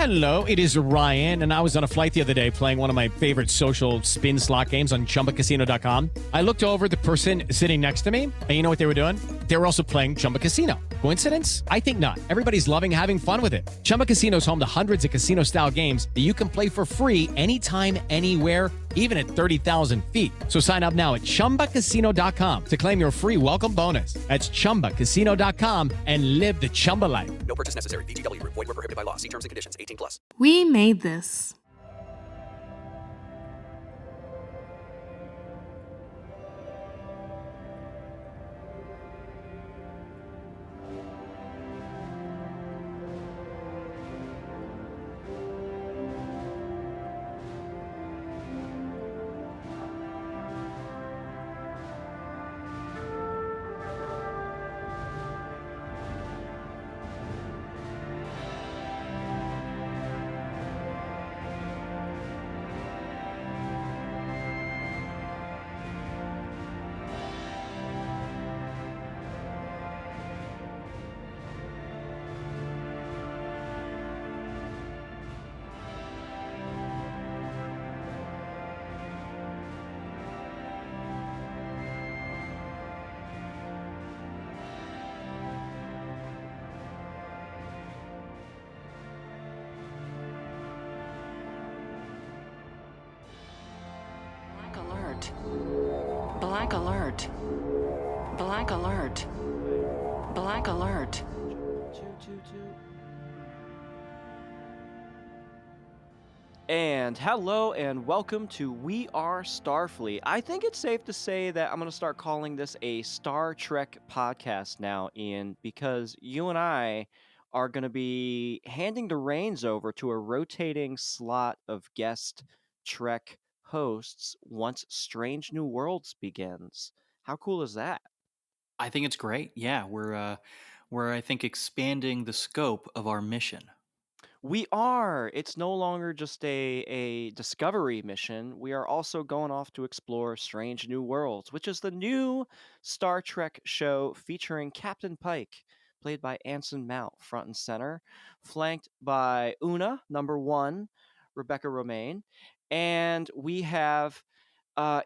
Hello, it is Ryan, and I was on a flight the other day playing one of my favorite social spin slot games on ChumbaCasino.com. I looked over at the person sitting next to me, and you know what they were doing? They were also playing Chumba Casino. Coincidence? I think not. Everybody's loving having fun with it. Chumba Casino is home to hundreds of casino-style games that you can play for free anytime, anywhere, even at 30,000 feet. So sign up now at ChumbaCasino.com to claim your free welcome bonus. That's ChumbaCasino.com and live the Chumba life. No purchase necessary. VGW. Void where prohibited by law. See terms and conditions. 18+. We made this. Black alert. Black alert. Black alert. And hello and welcome to We Are Starfleet. I think it's safe to say that I'm going to start calling this a Star Trek podcast now, Ian, because you and I are going to be handing the reins over to a rotating slot of guest Trek hosts once Strange New Worlds begins. How cool is that? I think it's great. Yeah, we're I think expanding the scope of our mission. We are. It's no longer just a discovery mission. We are also going off to explore Strange New Worlds, which is the new Star Trek show featuring Captain Pike, played by Anson Mount, front and center, flanked by Una, number one, Rebecca Romaine, and we have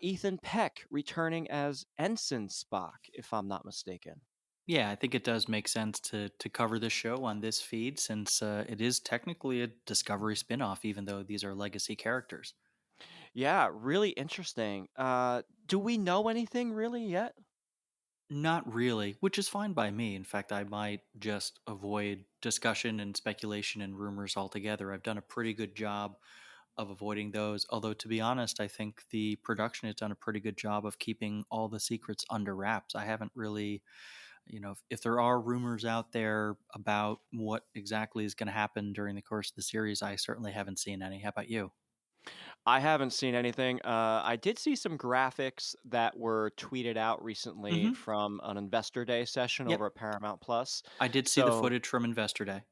Ethan Peck returning as Ensign Spock, if I'm not mistaken. Yeah, I think it does make sense to cover this show on this feed since it is technically a Discovery spinoff, even though these are legacy characters. Yeah, really interesting. Do we know anything really yet? Not really, which is fine by me. In fact, I might just avoid discussion and speculation and rumors altogether. I've done a pretty good job of avoiding those. Although, to be honest, I think the production has done a pretty good job of keeping all the secrets under wraps. I haven't really, if there are rumors out there about what exactly is going to happen during the course of the series, I certainly haven't seen any. How about you? I haven't seen anything. I did see some graphics that were tweeted out recently Mm-hmm. from an Investor Day session Yep. over at Paramount Plus. I did see the footage from Investor Day.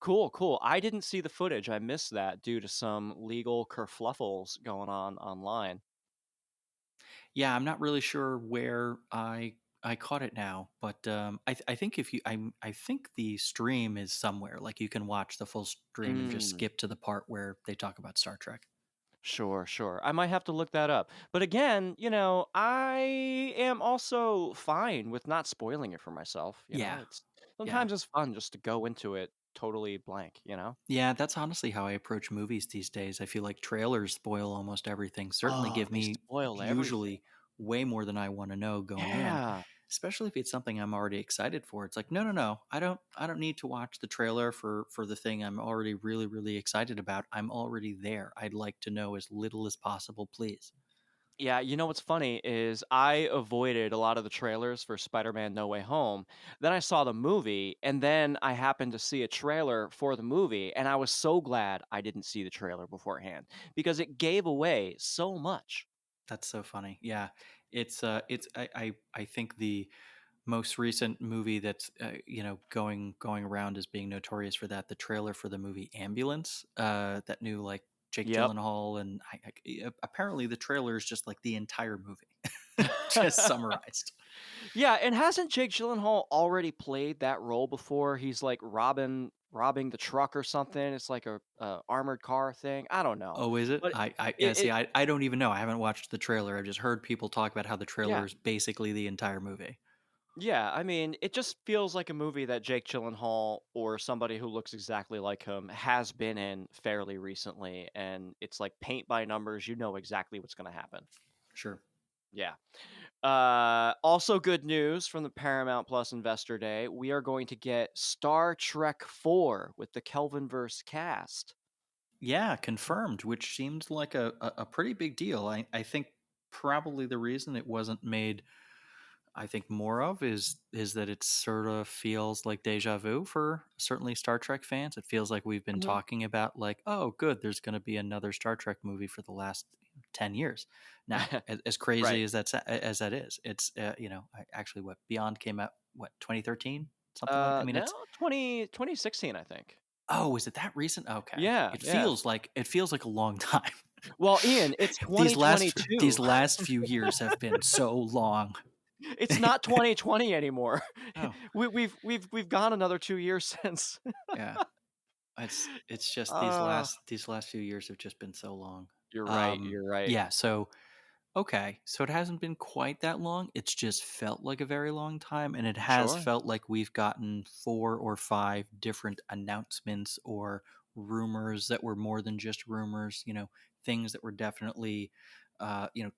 Cool. I didn't see the footage. I missed that due to some legal kerfluffles going on online. Yeah, I'm not really sure where I caught it now, but I think if you I think the stream is somewhere. Like you can watch the full stream and just skip to the part where they talk about Star Trek. Sure. I might have to look that up. But again, I am also fine with not spoiling it for myself. Yeah. It's sometimes it's fun just to go into it totally blank. Yeah, that's honestly how I approach movies these days. I feel like trailers spoil almost everything. Certainly give They me spoil usually way more than I want to know going in. Yeah. Especially if it's something I'm already excited for. It's like, no. I don't need to watch the trailer for the thing I'm already really, really excited about. I'm already there. I'd like to know as little as possible, please. Yeah, what's funny is I avoided a lot of the trailers for Spider-Man No Way Home. Then I saw the movie, and then I happened to see a trailer for the movie, and I was so glad I didn't see the trailer beforehand because it gave away so much. That's so funny. Yeah. I think the most recent movie that's going around as being notorious for that, the trailer for the movie Ambulance, that new like Jake Yep. Gyllenhaal, and apparently the trailer is just like the entire movie just summarized. Yeah, and hasn't Jake Gyllenhaal already played that role before? He's like Robin robbing the truck or something. It's like a armored car thing. I don't know, Oh, is it? but Yeah, it, see, it I don't even know. I haven't watched the trailer. I've just heard people talk about how the trailer yeah. is basically the entire movie. Yeah, I mean, it just feels like a movie that Jake Gyllenhaal or somebody who looks exactly like him has been in fairly recently, and it's like paint by numbers. You know exactly what's going to happen. Sure. Yeah. Also, good news from the Paramount Plus Investor Day. We are going to get Star Trek 4 with the Kelvinverse cast. Yeah, confirmed, which seemed like a pretty big deal. I think probably the reason it wasn't made, I think, more of is that it sort of feels like deja vu for certainly Star Trek fans. It feels like we've been Mhm. talking about like, oh, good, there's going to be another Star Trek movie for the last 10 years. Now, as crazy Right. as that is, it's actually what Beyond came out, what, 2013, something like. I mean, No, it's 2016, I think. oh, is it that recent? Okay, Yeah, yeah. it feels like a long time. Well, Ian, it's These 2022. last few years have been so long. It's not 2020 anymore. Oh, We've gone another 2 years since. yeah. It's just Uh, these last few years have just been so long. you're right, you're right. Yeah, so okay, so it hasn't been quite that long. It's just felt like a very long time, and it has Sure. felt like we've gotten 4 or 5 different announcements or rumors that were more than just rumors. Things that were definitely,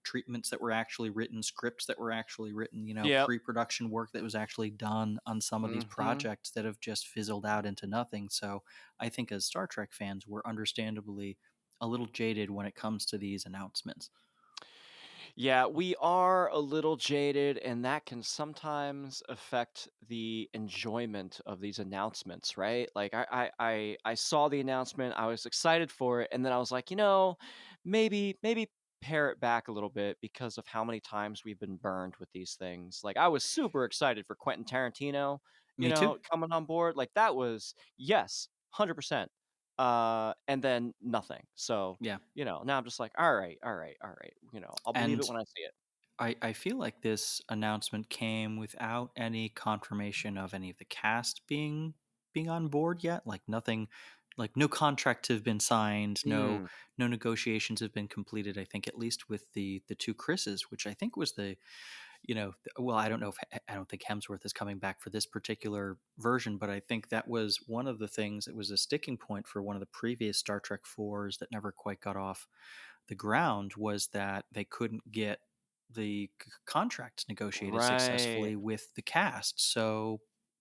treatments that were actually written, scripts that were actually written. Yep. Pre-production work that was actually done on some of these Mhm. projects that have just fizzled out into nothing. So I think as Star Trek fans, we're understandably a little jaded when it comes to these announcements. Yeah, we are a little jaded, and that can sometimes affect the enjoyment of these announcements, right? Like I saw the announcement, I was excited for it, and then I was like, maybe pare it back a little bit because of how many times we've been burned with these things. Like I was super excited for Quentin Tarantino, Me too. coming on board. Like that was yes, 100%. And then nothing. So Yeah. now I'm just like, all right, all right, all right. I'll believe it And when I see it. I feel like this announcement came without any confirmation of any of the cast being on board yet. Like nothing, like no contracts have been signed, Mm, no negotiations have been completed. I think at least with the two Chris's, which I think was well, I don't know if I don't think Hemsworth is coming back for this particular version, but I think that was one of the things that was a sticking point for one of the previous Star Trek fours that never quite got off the ground was that they couldn't get the contracts negotiated right. successfully with the cast. So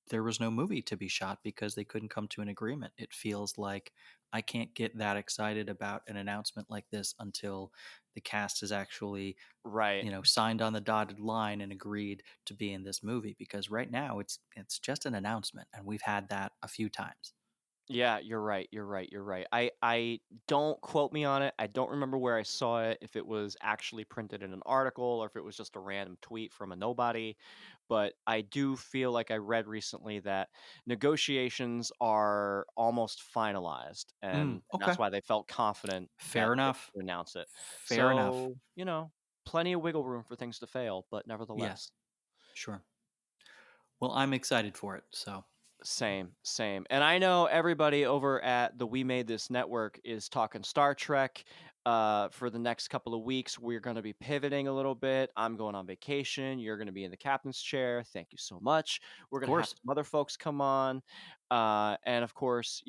there was no movie to be shot because they couldn't come to an agreement. It feels like I can't get that excited about an announcement like this until the cast is actually, Right. signed on the dotted line and agreed to be in this movie because right now it's just an announcement and we've had that a few times. Yeah, you're right. You're right. You're right. I don't quote me on it. I don't remember where I saw it, if it was actually printed in an article or if it was just a random tweet from a nobody. But I do feel like I read recently that negotiations are almost finalized, and Okay. that's why they felt confident Fair that they enough. could announce it. Fair enough. So, plenty of wiggle room for things to fail, but Yeah, nevertheless. sure. Well, I'm excited for it. So, Same, same. And I know everybody over at the We Made This network is talking Star Trek. For the next couple of weeks, we're going to be pivoting a little bit. I'm going on vacation. You're going to be in the captain's chair. Thank you so much. We're of going to have course. some other folks come on. And of course,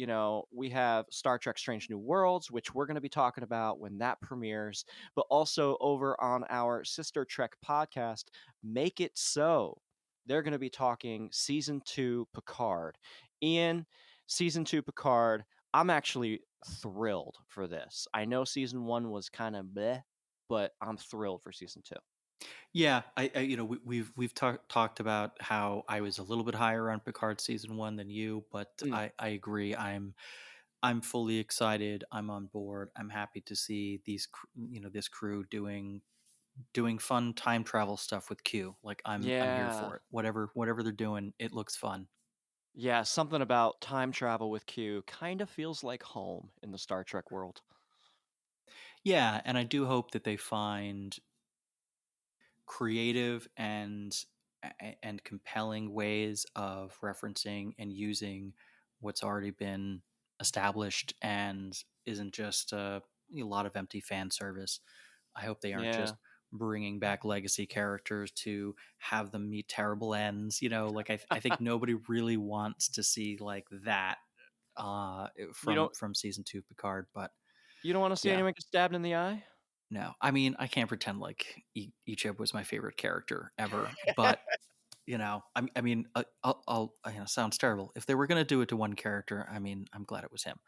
we have Star Trek Strange New Worlds, which we're going to be talking about when that premieres, but also over on our Sister Trek podcast, Make It So. They're going to be talking season 2 Picard. Ian, season 2 Picard, I'm actually thrilled for this. I know season 1 was kind of bleh, but I'm thrilled for season 2. Yeah, we've talked about how I was a little bit higher on Picard season 1 than you, but Mm, I agree. I'm fully excited. I'm on board. I'm happy to see this crew doing fun time travel stuff with Q. Like I'm here yeah. for it. Whatever they're doing, it looks fun. Yeah, something about time travel with Q kind of feels like home in the Star Trek world. Yeah, and I do hope that they find creative and compelling ways of referencing and using what's already been established and isn't just a lot of empty fan service. I hope they aren't Yeah. just bringing back legacy characters to have them meet terrible ends. Like I think nobody really wants to see like that You from don't season 2 of Picard. But you don't want to see yeah, anyone get stabbed in the eye? no, I mean I can't pretend like Ichib was my favorite character ever, but I mean, sounds terrible. If they were going to do it to one character, I mean, I'm glad it was him.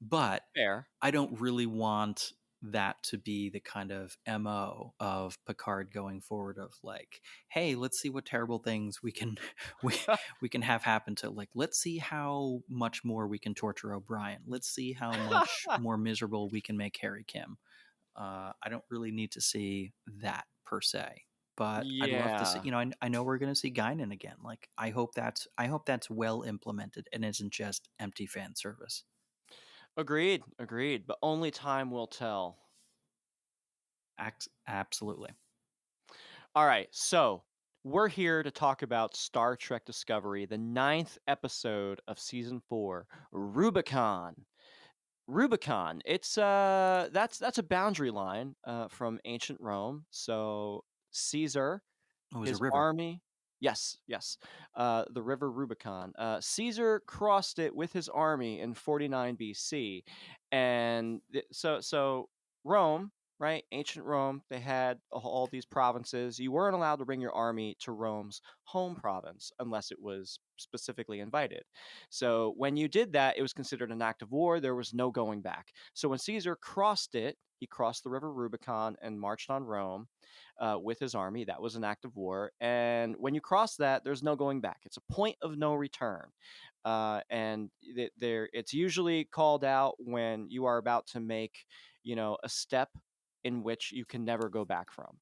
But Fair. I don't really want that to be the kind of MO of Picard going forward of like, hey, let's see what terrible things we can we we can have happen to, like, let's see how much more we can torture O'Brien. Let's see how much more miserable we can make Harry Kim. I don't really need to see that per se, but I'd love to see. Yeah. I know we're going to see Guinan again. Like, I hope that's well implemented and isn't just empty fan service. Agreed. Agreed. But only time will tell. Absolutely. All right. So we're here to talk about Star Trek Discovery, the ninth episode of season 4, Rubicon. Rubicon. It's that's a boundary line from ancient Rome. So Caesar, It was a his river. army. Yes, yes. The river Rubicon. Caesar crossed it with his army in 49 BC, and so Rome, right? Ancient Rome. They had all these provinces. You weren't allowed to bring your army to Rome's home province unless it was specifically invited. So when you did that, it was considered an act of war. There was no going back. So when Caesar crossed it, he crossed the river Rubicon and marched on Rome with his army. That was an act of war. And when you cross that, there's no going back. It's a point of no return. And it's usually called out when you are about to make, a step in which you can never go back from.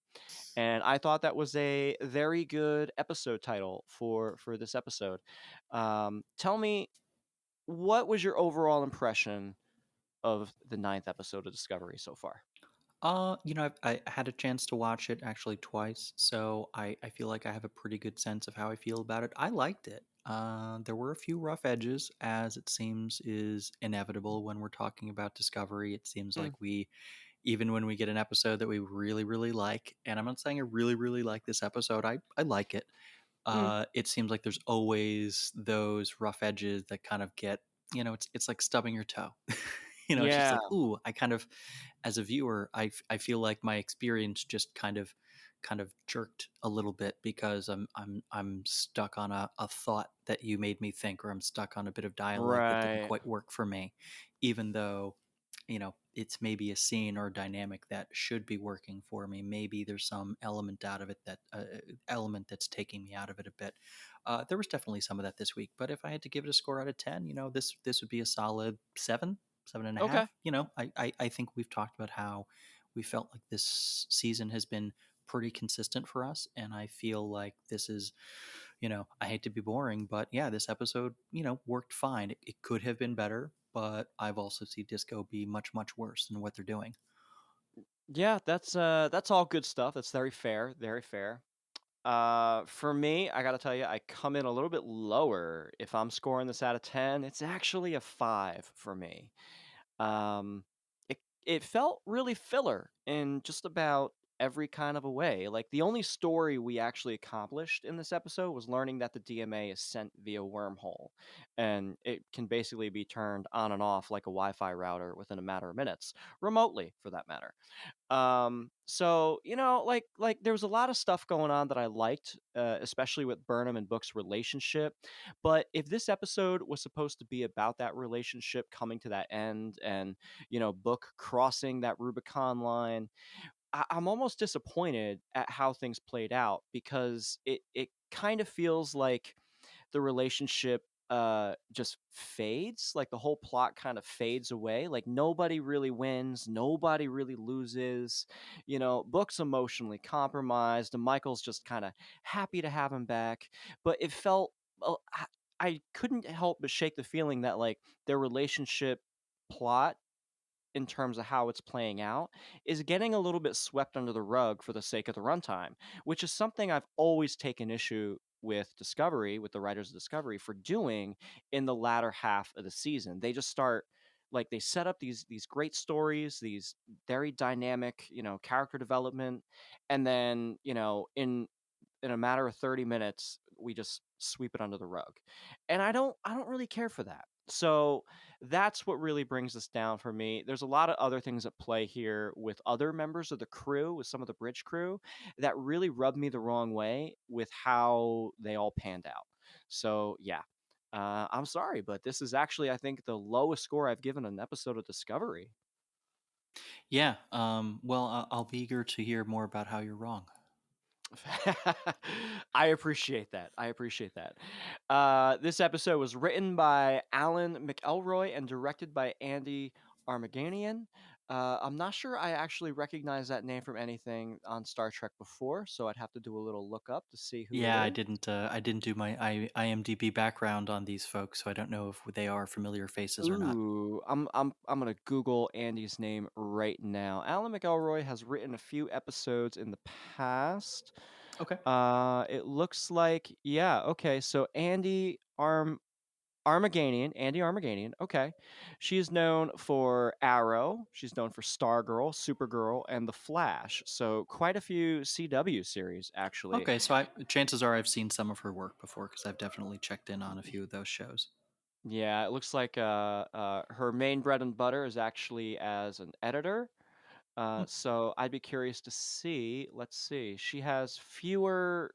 And I thought that was a very good episode title for this episode. Tell me, what was your overall impression of the ninth episode of Discovery so far? I had a chance to watch it actually twice, so I feel like I have a pretty good sense of how I feel about it. I liked it. There were a few rough edges, as it seems is inevitable when we're talking about Discovery. It seems like Mm, even when we get an episode that we really, really like, and I'm not saying I really, really like this episode, I like it. mm, It seems like there's always those rough edges that kind of get, it's like stubbing your toe. It's just yeah, like, ooh, I kind of, as a viewer, I feel like my experience just kind of jerked a little bit because I'm stuck on a thought that you made me think, or I'm stuck on a bit of dialogue that didn't right, quite work for me, even though it's maybe a scene or dynamic that should be working for me. Maybe there's some element out of it that element that's taking me out of it a bit. There was definitely some of that this week, but if I had to give it a score out of 10, this would be a solid 7.5. okay. I think we've talked about how we felt like this season has been pretty consistent for us, and I feel like this is, I hate to be boring, but yeah, this episode, worked fine. It could have been better, but I've also seen Disco be much, much worse than what they're doing. Yeah, that's all good stuff. That's very fair, very fair. For me, I gotta tell you, I come in a little bit lower. If I'm scoring this out of 10, it's actually a 5 for me. Um, it felt really filler in just about every kind of a way. Like the only story we actually accomplished in this episode was learning that the DMA is sent via wormhole, and it can basically be turned on and off like a Wi-Fi router within a matter of minutes, remotely for that matter. So like there was a lot of stuff going on that I liked, especially with Burnham and Book's relationship. But if this episode was supposed to be about that relationship coming to that end, and Book crossing that Rubicon line, I'm almost disappointed at how things played out, because it kind of feels like the relationship just fades, like the whole plot kind of fades away, like nobody really wins, nobody really loses. Book's emotionally compromised, and Michael's just kind of happy to have him back. But it felt, well, I couldn't help but shake the feeling that like their relationship plot, in terms of how it's playing out, is getting a little bit swept under the rug for the sake of the runtime, which is something I've always taken issue with Discovery, with the writers of Discovery, for doing in the latter half of the season. They just start, like, they set up these great stories, these very dynamic, character development, and then, in a matter of 30 minutes we just sweep it under the rug, and I don't really care for that. So that's what really brings us down for me. There's a lot of other things at play here with other members of the crew, with some of the bridge crew, that really rubbed me the wrong way with how they all panned out. So yeah, I'm sorry, but this is actually, I think, the lowest score I've given an episode of Discovery. Yeah. Well, I'll be eager to hear more about how you're wrong. I appreciate that. I appreciate that. This episode was written by Alan McElroy and directed by Andy Armaganian. I'm not sure I actually recognize that name from anything on Star Trek before, so I'd have to do a little look up to see who it Yeah, I is. didn't. I didn't do my IMDb background on these folks, so I don't know if they are familiar faces or not. Ooh, I'm gonna Google Andy's name right now. Alan McElroy has written a few episodes in the past. Okay. It looks like, yeah, okay. So Andy Armaganian. Okay, she's known for Arrow. She's known for Stargirl, Supergirl, and The Flash. So quite a few CW series, actually. Okay, so chances are I've seen some of her work before because I've definitely checked in on a few of those shows. Yeah, it looks like her main bread and butter is actually as an editor. Hmm, So I'd be curious to see. Let's see. She has fewer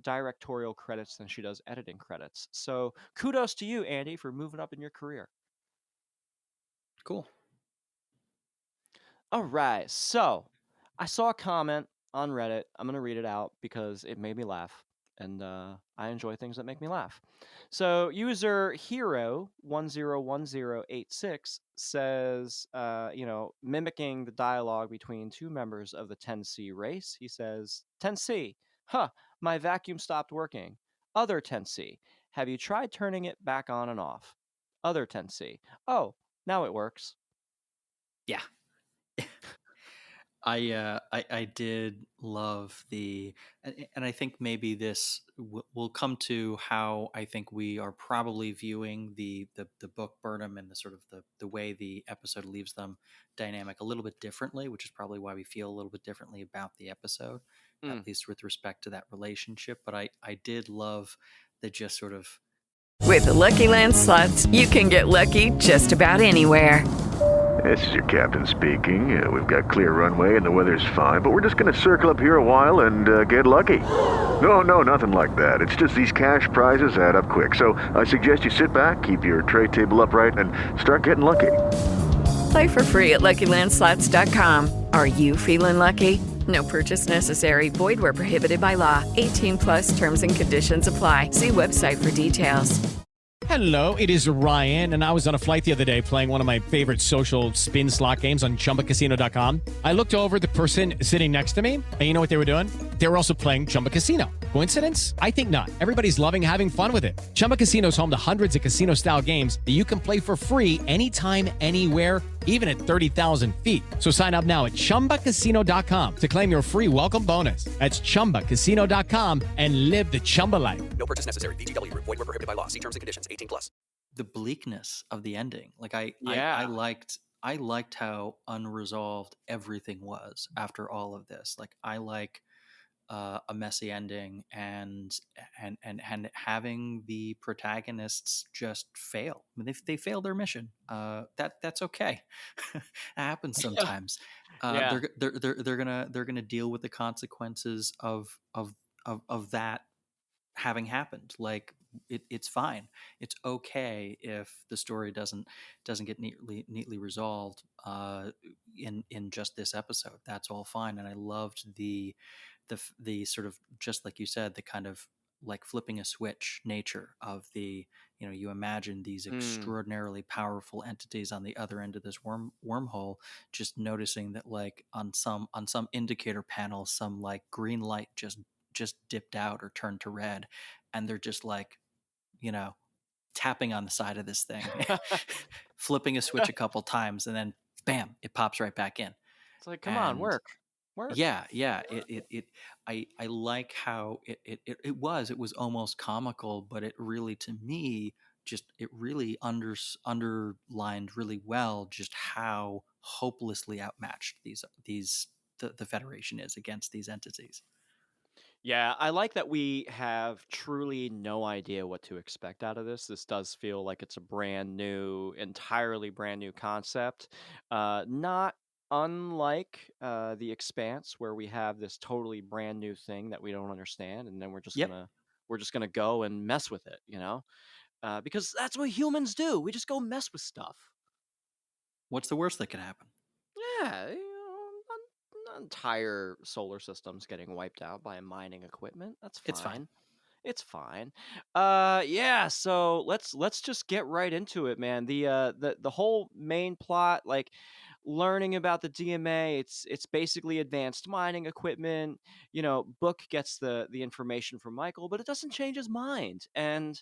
directorial credits than she does editing credits. So kudos to you, Andy, for moving up in your career. cool. All right. So I saw a comment on Reddit. I'm going to read it out because it made me laugh. And I enjoy things that make me laugh. So user hero101086 says, mimicking the dialogue between two members of the 10C race, he says, 10C, huh, my vacuum stopped working. Other 10C, have you tried turning it back on and off? Other 10C, oh, now it works. Yeah. I did love and I think maybe this will come to how I think we are probably viewing the book Burnham and the sort of the way the episode leaves them dynamic a little bit differently, which is probably why we feel a little bit differently about the episode, at Mm. least with respect to that relationship. But I did love the just sort of With the Lucky Land Slots, you can get lucky just about anywhere. This is your captain speaking. We've got clear runway and the weather's fine, but we're just going to circle up here a while and get lucky. No, nothing like that. It's just these cash prizes add up quick. So I suggest you sit back, keep your tray table upright, and start getting lucky. Play for free at LuckyLandSlots.com. Are you feeling lucky? No purchase necessary. Void where prohibited by law. 18 plus terms and conditions apply. See website for details. Hello, it is Ryan, and I was on a flight the other day playing one of my favorite social spin slot games on ChumbaCasino.com. I looked over at the person sitting next to me, and you know what they were doing? They were also playing Chumba Casino. Coincidence? I think not. Everybody's loving having fun with it. Chumba Casino is home to hundreds of casino-style games that you can play for free anytime, anywhere, even at 30,000 feet. So sign up now at ChumbaCasino.com to claim your free welcome bonus. That's ChumbaCasino.com and live the Chumba life. No purchase necessary. VGW Group. Void were prohibited by law. See terms and conditions. 18 plus. the bleakness of the ending. Like Yeah. I liked how unresolved everything was after all of this. Like I like a messy ending and having the protagonists just fail. I mean, they fail their mission. That's okay. It happens sometimes. Yeah. They're gonna deal with the consequences of that having happened. Like it's fine. It's okay if the story doesn't get neatly resolved in just this episode. That's all fine. And I loved the sort of, just like you said, the kind of like flipping a switch nature of the, you imagine these Mm. extraordinarily powerful entities on the other end of this wormhole, just noticing that like on some indicator panel some like green light just dipped out or turned to red, and they're just like, you know tapping on the side of this thing, flipping a switch a couple times, and then bam, it pops right back in. It's like, come on, And work. Work. Yeah. I like how it was almost comical, but it really, to me, just it really underlined really well just how hopelessly outmatched the Federation is against these entities. Yeah, I like that we have truly no idea what to expect out of this. This does feel like it's a entirely brand new concept. Not unlike The Expanse, where we have this totally brand new thing that we don't understand, and then Yep. we're just gonna go and mess with it, because that's what humans do. We just go mess with stuff. What's the worst that could happen? Yeah, entire solar systems getting wiped out by mining equipment. That's It's fine. fine. It's fine. Yeah, so let's just get right into it, man. The whole main plot, like learning about the DMA, it's basically advanced mining equipment. Book gets the information from Michael, but it doesn't change his mind. And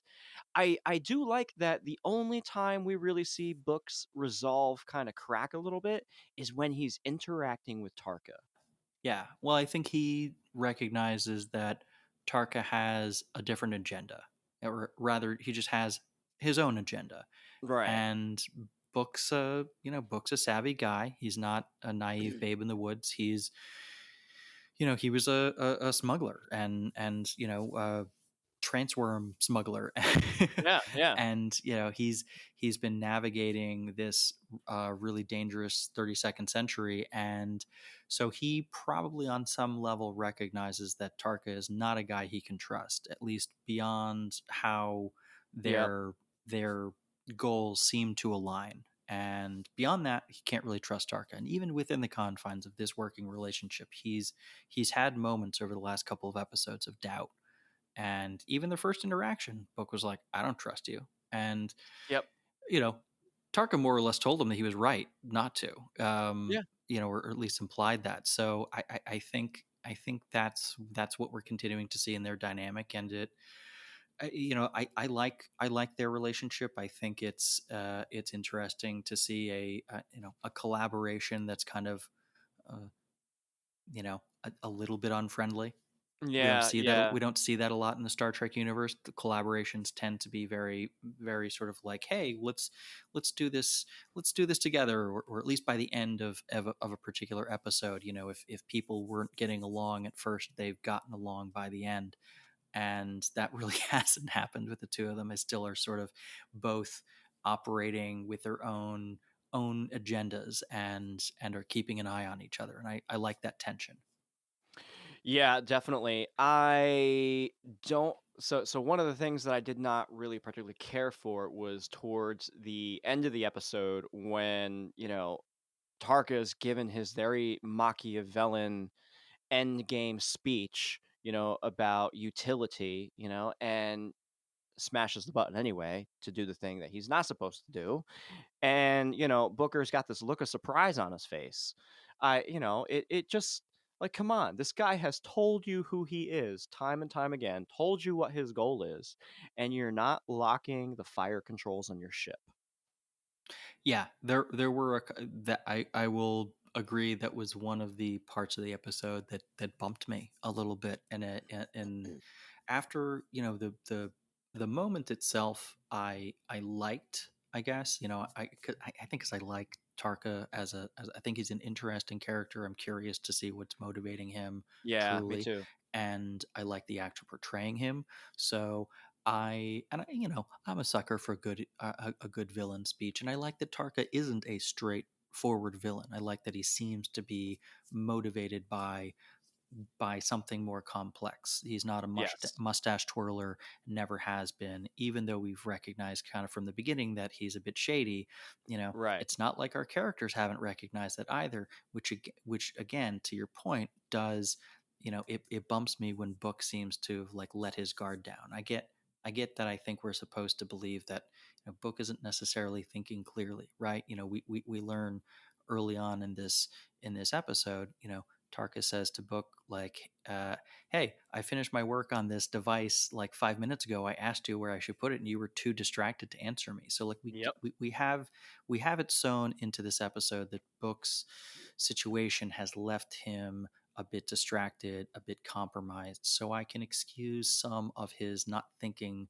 I do like that the only time we really see Book's resolve kind of crack a little bit is when he's interacting with Tarka. Yeah. Well, I think he recognizes that Tarka has a different agenda, or rather, he just has his own agenda. Right. And Book's a savvy guy. He's not a naive babe in the woods. He was a smuggler and transworm smuggler. Yeah, yeah. And he's been navigating this really dangerous 32nd century, and so he probably on some level recognizes that Tarka is not a guy he can trust, at least beyond how Yep. their goals seem to align. And beyond that, he can't really trust Tarka. And even within the confines of this working relationship, he's had moments over the last couple of episodes of doubt. And even the first interaction, Book was like, I don't trust you. And, Yep. you know, Tarka more or less told him that he was right not to, Yeah. or at least implied that. So I think that's what we're continuing to see in their dynamic. And I like their relationship. I think it's interesting to see a collaboration that's kind of, uh, a little bit unfriendly. We don't Yeah, see that. yeah. We don't see that a lot in the Star Trek universe. The collaborations tend to be very, very sort of like, "Hey, let's do this. Let's do this together," or at least by the end of a particular episode. If people weren't getting along at first, they've gotten along by the end, and that really hasn't happened with the two of them. They still are sort of both operating with their own agendas and are keeping an eye on each other, and I like that tension. Yeah, definitely. I don't so one of the things that I did not really particularly care for was towards the end of the episode when, Tarka's given his very Machiavellian end game speech, about utility, and smashes the button anyway to do the thing that he's not supposed to do. And Booker's got this look of surprise on his face. It just, like, come on, this guy has told you who he is time and time again, told you what his goal is, and you're not locking the fire controls on your ship. Yeah, there were that I will agree that was one of the parts of the episode that bumped me a little bit, and after the moment itself, I liked, I guess. I think, because I like Tarka as I think he's an interesting character. I'm curious to see what's motivating him Yeah, me truly, too. and I like the actor portraying him. So I'm a sucker for a good villain speech, and I like that Tarka isn't a straightforward villain. I like that he seems to be motivated by something more complex. He's not a Yes. mustache twirler, never has been, even though we've recognized kind of from the beginning that he's a bit shady. Right. It's not like our characters haven't recognized that either, which again, to your point, does, it bumps me when Book seems to like let his guard down. I get that. I think we're supposed to believe that Book isn't necessarily thinking clearly, right? We learn early on in this episode, Tarka says to Book, like, "Hey, I finished my work on this device like 5 minutes ago. I asked you where I should put it, and you were too distracted to answer me." So, like, Yep. we have it sewn into this episode that Book's situation has left him a bit distracted, a bit compromised, so I can excuse some of his not thinking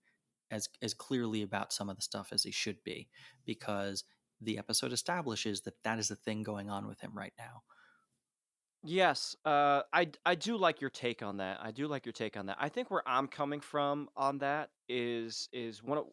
as clearly about some of the stuff as he should be, because the episode establishes that that is the thing going on with him right now. Yes, I do like your take on that. I do like your take on that. I think where I'm coming from on that is one of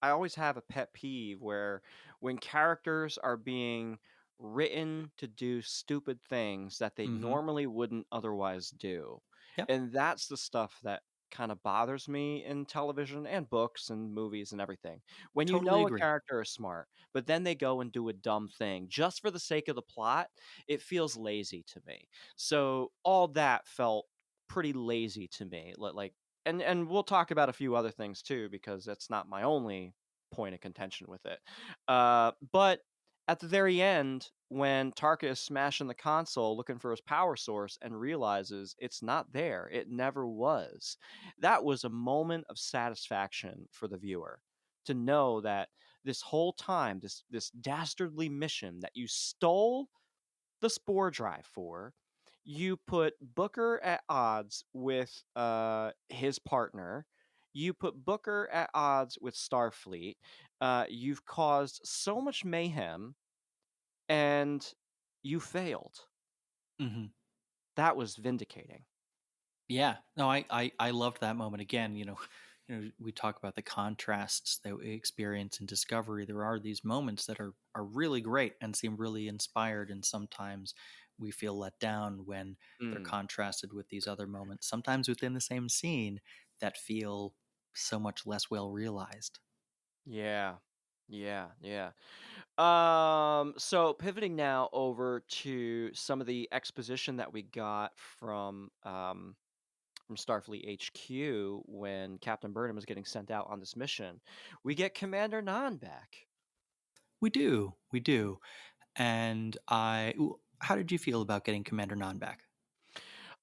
I always have a pet peeve where when characters are being written to do stupid things that they Mm-hmm. normally wouldn't otherwise do. Yep. And that's the stuff that kind of bothers me in television and books and movies and everything. When you Totally know a agree. character is smart, but then they go and do a dumb thing just for the sake of the plot, it feels lazy to me. So all that felt pretty lazy to me. And we'll talk about a few other things too because that's not my only point of contention with it. But at the very end, when Tarka is smashing the console looking for his power source and realizes it's not there, it never was. That was a moment of satisfaction for the viewer to know that this whole time, this dastardly mission that you stole the spore drive for, you put Booker at odds with his partner. You put Booker at odds with Starfleet. You've caused so much mayhem, and you failed. Mm-hmm. That was vindicating. Yeah, no, I loved that moment again. We talk about the contrasts that we experience in Discovery. There are these moments that are really great and seem really inspired, and sometimes we feel let down when they're Mm, contrasted with these other moments, sometimes within the same scene, that feel so much less well realized. yeah, yeah. So pivoting now over to some of the exposition that we got from Starfleet HQ when Captain Burnham is getting sent out on this mission. We get Commander Nan back. We do. And how did you feel about getting Commander Non back?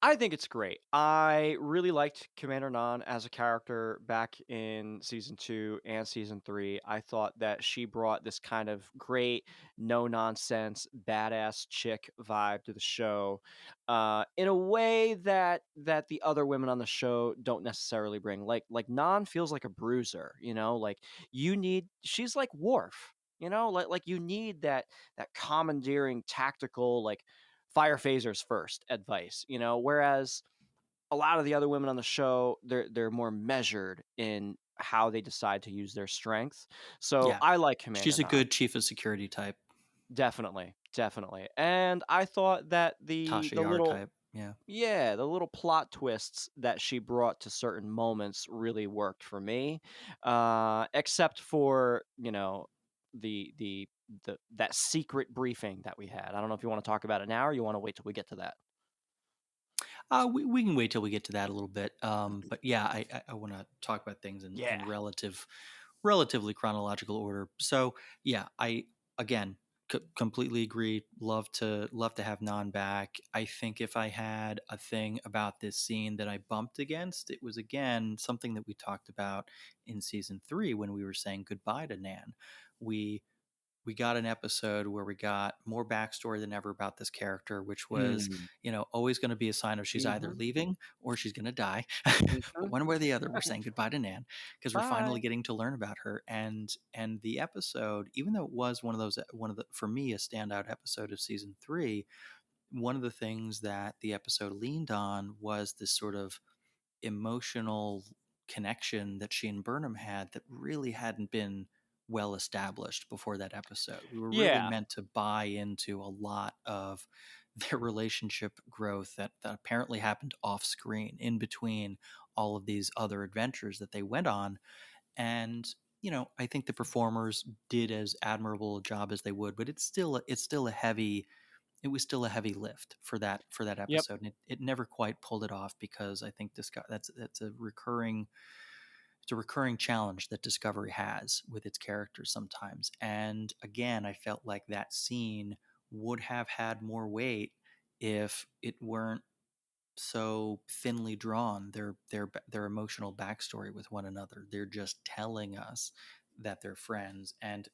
I think it's great. I really liked Commander Nan as a character back in season 2 and season 3. I thought that she brought this kind of great, no nonsense, badass chick vibe to the show, in a way that the other women on the show don't necessarily bring. Like Nan feels like a bruiser, like she's like Worf. Like you need that commandeering tactical, like fire phasers first advice, whereas a lot of the other women on the show, they're more measured in how they decide to use their strength. So Yeah, I like Commander she's a Nan. good chief of security type, Definitely. And I thought that Tasha the Yar little type. Yeah. yeah, the little plot twists that she brought to certain moments really worked for me. Except for, the that secret briefing that we had. I don't know if you want to talk about it now or you want to wait till we get to that. We can wait till we get to that a little bit. But yeah, I want to talk about things Yeah. in relatively chronological order. So yeah, I again completely agree. Love to have Non back. I think if I had a thing about this scene that I bumped against, it was again something that we talked about in season 3 when we were saying goodbye to Nan. We we got an episode where we got more backstory than ever about this character, which was, Mm. always going to be a sign of she's either Mhm. leaving or she's going to die. But Mhm. one way or the other, we're saying goodbye to Nan because we're finally Bye. getting to learn about her. And the episode, even though it was one of the for me a standout episode of season 3, one of the things that the episode leaned on was this sort of emotional connection that she and Burnham had that really hadn't been well established before that episode. We were really Yeah. meant to buy into a lot of their relationship growth that apparently happened off screen in between all of these other adventures that they went on. And I think the performers did as admirable a job as they would, but it was still a heavy lift for that Yep. episode, and it never quite pulled it off because I think that's a recurring challenge that Discovery has with its characters sometimes. And again, I felt like that scene would have had more weight if it weren't so thinly drawn. Their emotional backstory with one another. They're just telling us they're friends. And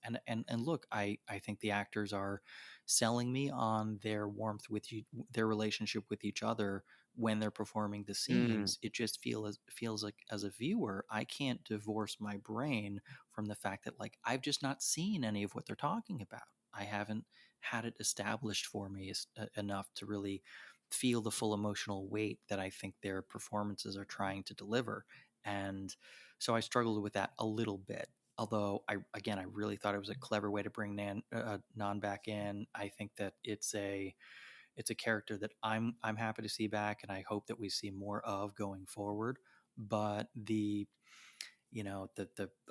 look, I think the actors are selling me on their warmth with their relationship with each other when they're performing the Mm. scenes. It just feels like, as a viewer, I can't divorce my brain from the fact that, like, I've just not seen any of what they're talking about. I haven't had it established for me enough to really feel the full emotional weight that I think their performances are trying to deliver. And so I struggled with that a little bit. Although I really thought it was a clever way to bring Non back in. I think that it's a character that I'm happy to see back, and I hope that we see more of going forward. But the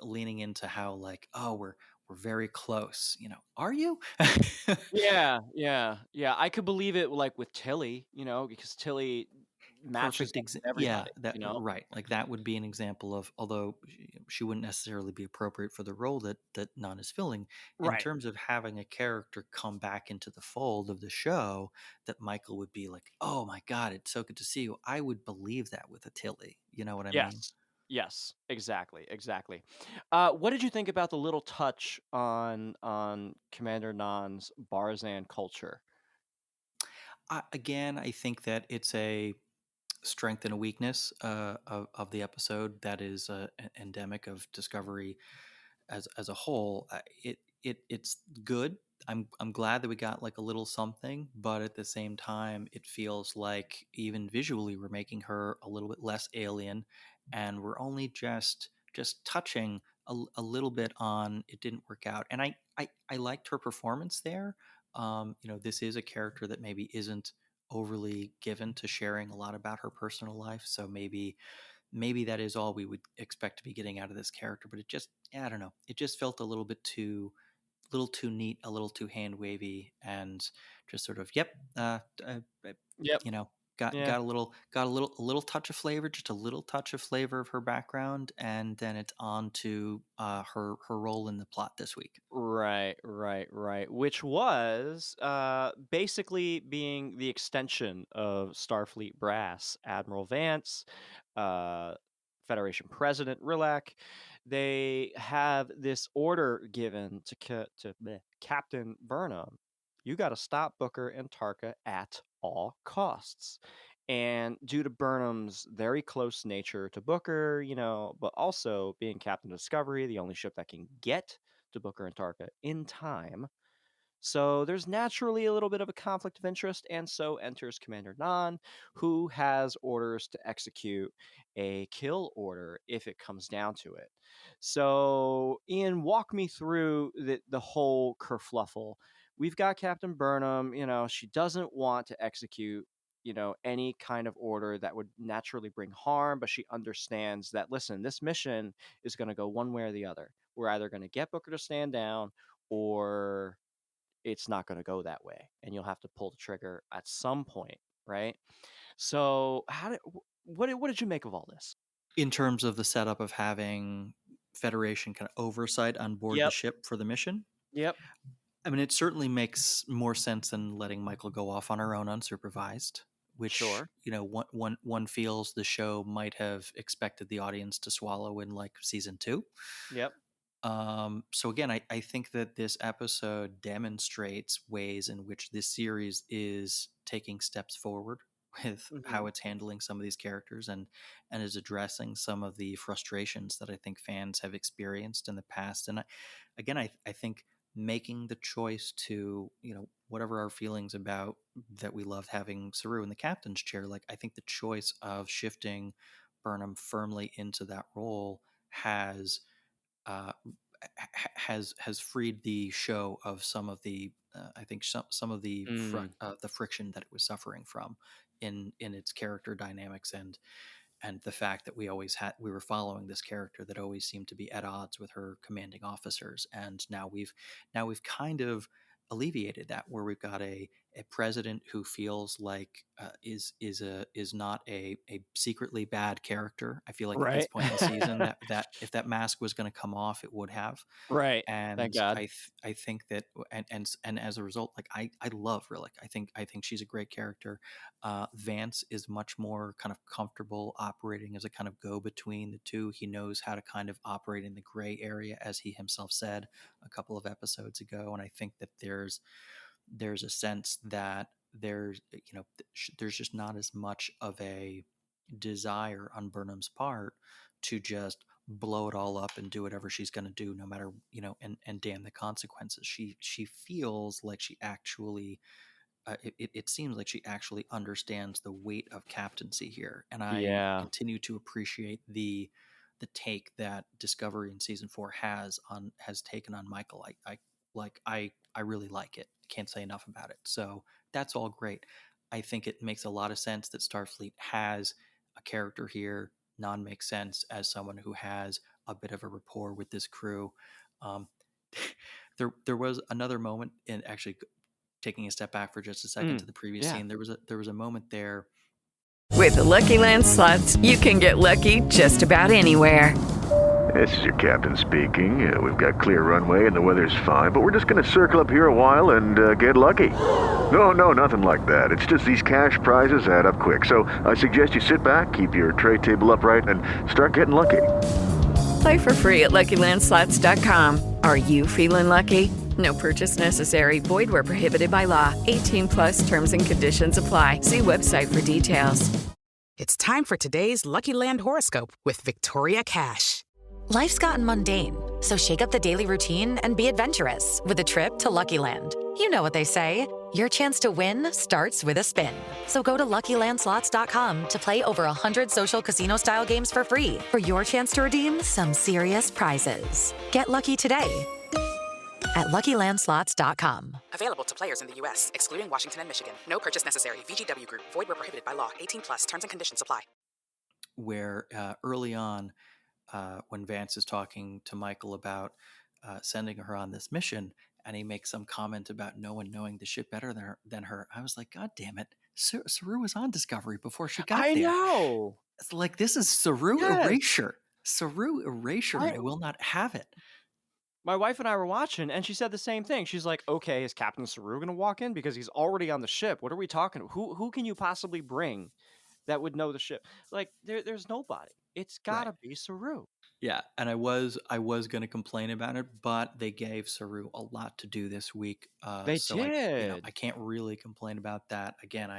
leaning into how, like, oh, we're very close. Are you? Yeah. I could believe it, like, with Tilly, because Tilly matches up with Yeah, everybody, that right, like that would be an example of, although she wouldn't necessarily be appropriate for the role that Nun is filling, in Right. terms of having a character come back into the fold of the show, that Michael would be like, oh my god, it's so good to see you. I would believe that with a Tilly. You know what I mean? Yes. Yes, exactly. What did you think about the little touch on Commander Nan's Barzan culture? I think that it's a strength and a weakness of the episode that is endemic of Discovery as a whole. It's good. I'm glad that we got like a little something, but at the same time, it feels like even visually we're making her a little bit less alien, and we're only just touching a little bit on it didn't work out. And I liked her performance there. This is a character that maybe isn't overly given to sharing a lot about her personal life, so maybe that is all we would expect to be getting out of this character. But it just, I don't know, it just felt a little too neat, a little too hand wavy, and just sort of, yep, Yep. you know got Yeah. got a little touch of flavor, just a little touch of flavor of her background, and then it's on to her role in the plot this week. Right. Which was basically being the extension of Starfleet brass, Admiral Vance, uh, Federation President Rilak. They have this order given to Captain Burnham. You got to stop Booker and Tarka at all costs. And due to Burnham's very close nature to Booker, but also being Captain Discovery, the only ship that can get to Booker and Tarka in time. So there's naturally a little bit of a conflict of interest, and so enters Commander Nan, who has orders to execute a kill order if it comes down to it. So, Ian, walk me through the whole kerfluffle. We've got Captain Burnham, she doesn't want to execute any kind of order that would naturally bring harm, but she understands that, listen, this mission is going to go one way or the other. We're either going to get Booker to stand down, or it's not going to go that way, and you'll have to pull the trigger at some point, right? So, what did you make of all this? In terms of the setup of having Federation kind of oversight on board the Yep. ship for the mission, Yep. I mean, it certainly makes more sense than letting Michael go off on her own unsupervised, which, Sure. one feels the show might have expected the audience to swallow in like season 2. Yep. So again, I think that this episode demonstrates ways in which this series is taking steps forward with Hmm. how it's handling some of these characters, and is addressing some of the frustrations that I think fans have experienced in the past. And I think making the choice to, whatever our feelings about that, we loved having Saru in the captain's chair, like, I think the choice of shifting Burnham firmly into that role has uh, has freed the show of some of the I think some of Mm. the friction that it was suffering from in its character dynamics, and the fact that we were following this character that always seemed to be at odds with her commanding officers. And now we've kind of alleviated that, where we've got a president who feels like is not a secretly bad character. I feel like at this Right. point in the season that if that mask was going to come off, it would have. Right. Thank And God. I think that and as a result, like I love Rillick. I think she's a great character. Vance is much more kind of comfortable operating as a kind of go between the two. He knows how to kind of operate in the gray area, as he himself said a couple of episodes ago. And I think that there's a sense that there's just not as much of a desire on Burnham's part to just blow it all up and do whatever she's going to do, no matter, and damn the consequences. She feels like she actually it seems like she actually understands the weight of captaincy here, and I Yeah. continue to appreciate the take that Discovery in season 4 has taken on Michael. I really like it. I can't say enough about it. So that's all great. I think it makes a lot of sense that Starfleet has a character here. Non makes sense as someone who has a bit of a rapport with this crew. Um, there was another moment, in actually taking a step back for just a second to the previous Yeah. scene. There was a moment there. With the Lucky Land Slots, you can get lucky just about anywhere. This is your captain speaking. We've got clear runway and the weather's fine, but we're just going to circle up here a while and get lucky. No, nothing like that. It's just these cash prizes add up quick. So I suggest you sit back, keep your tray table upright, and start getting lucky. Play for free at LuckyLandSlots.com. Are you feeling lucky? No purchase necessary. Void where prohibited by law. 18 plus terms and conditions apply. See website for details. It's time for today's Lucky Land horoscope with Victoria Cash. Life's gotten mundane, so shake up the daily routine and be adventurous with a trip to Lucky Land. You know what they say, your chance to win starts with a spin. So go to LuckyLandSlots.com to play over 100 social casino-style games for free for your chance to redeem some serious prizes. Get lucky today at LuckyLandSlots.com. Available to players in the U.S., excluding Washington and Michigan. No purchase necessary. VGW Group. Void where prohibited by law. 18 plus. Terms and conditions apply. Where early on, when Vance is talking to Michael about sending her on this mission, and he makes some comment about no one knowing the ship better than her, I was like, God damn it. Saru was on Discovery before she got I there. know. It's like, this is Saru Yes. erasure. Saru erasure, and I will not have it. My wife and I were watching, and she said the same thing. She's like, "Okay, is Captain Saru gonna walk in because he's already on the ship? What are we talking? Who can you possibly bring that would know the ship? Like, there's nobody. It's gotta be Saru." Yeah, and I was going to complain about it, but they gave Saru a lot to do this week, They so I did. can't really complain about that. Again,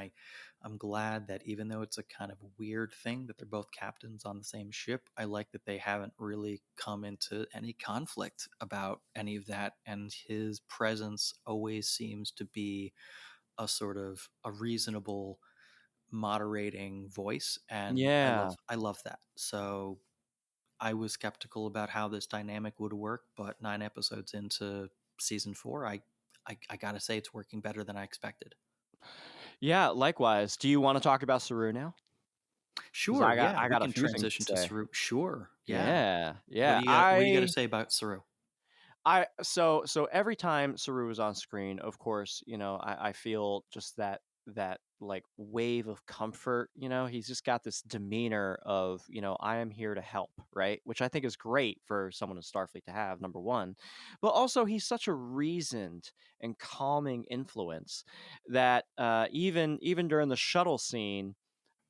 I'm glad that even though it's a kind of weird thing that they're both captains on the same ship, I like that they haven't really come into any conflict about any of that, and his presence always seems to be a sort of a reasonable moderating voice, and Yeah. I love that. So I was skeptical about how this dynamic would work, but 9 episodes into season 4, I gotta say it's working better than I expected. Yeah, likewise. Do you want to talk about Saru now? 'Cause Sure, yeah, I we got a can few things transition to to say. Saru. Sure, yeah. Yeah, yeah. What do you got to say about Saru? So every time Saru is on screen, of course, I feel just that like wave of comfort. He's just got this demeanor of, I am here to help, right? Which I think is great for someone in Starfleet to have, number one. But also he's such a reasoned and calming influence that even during the shuttle scene,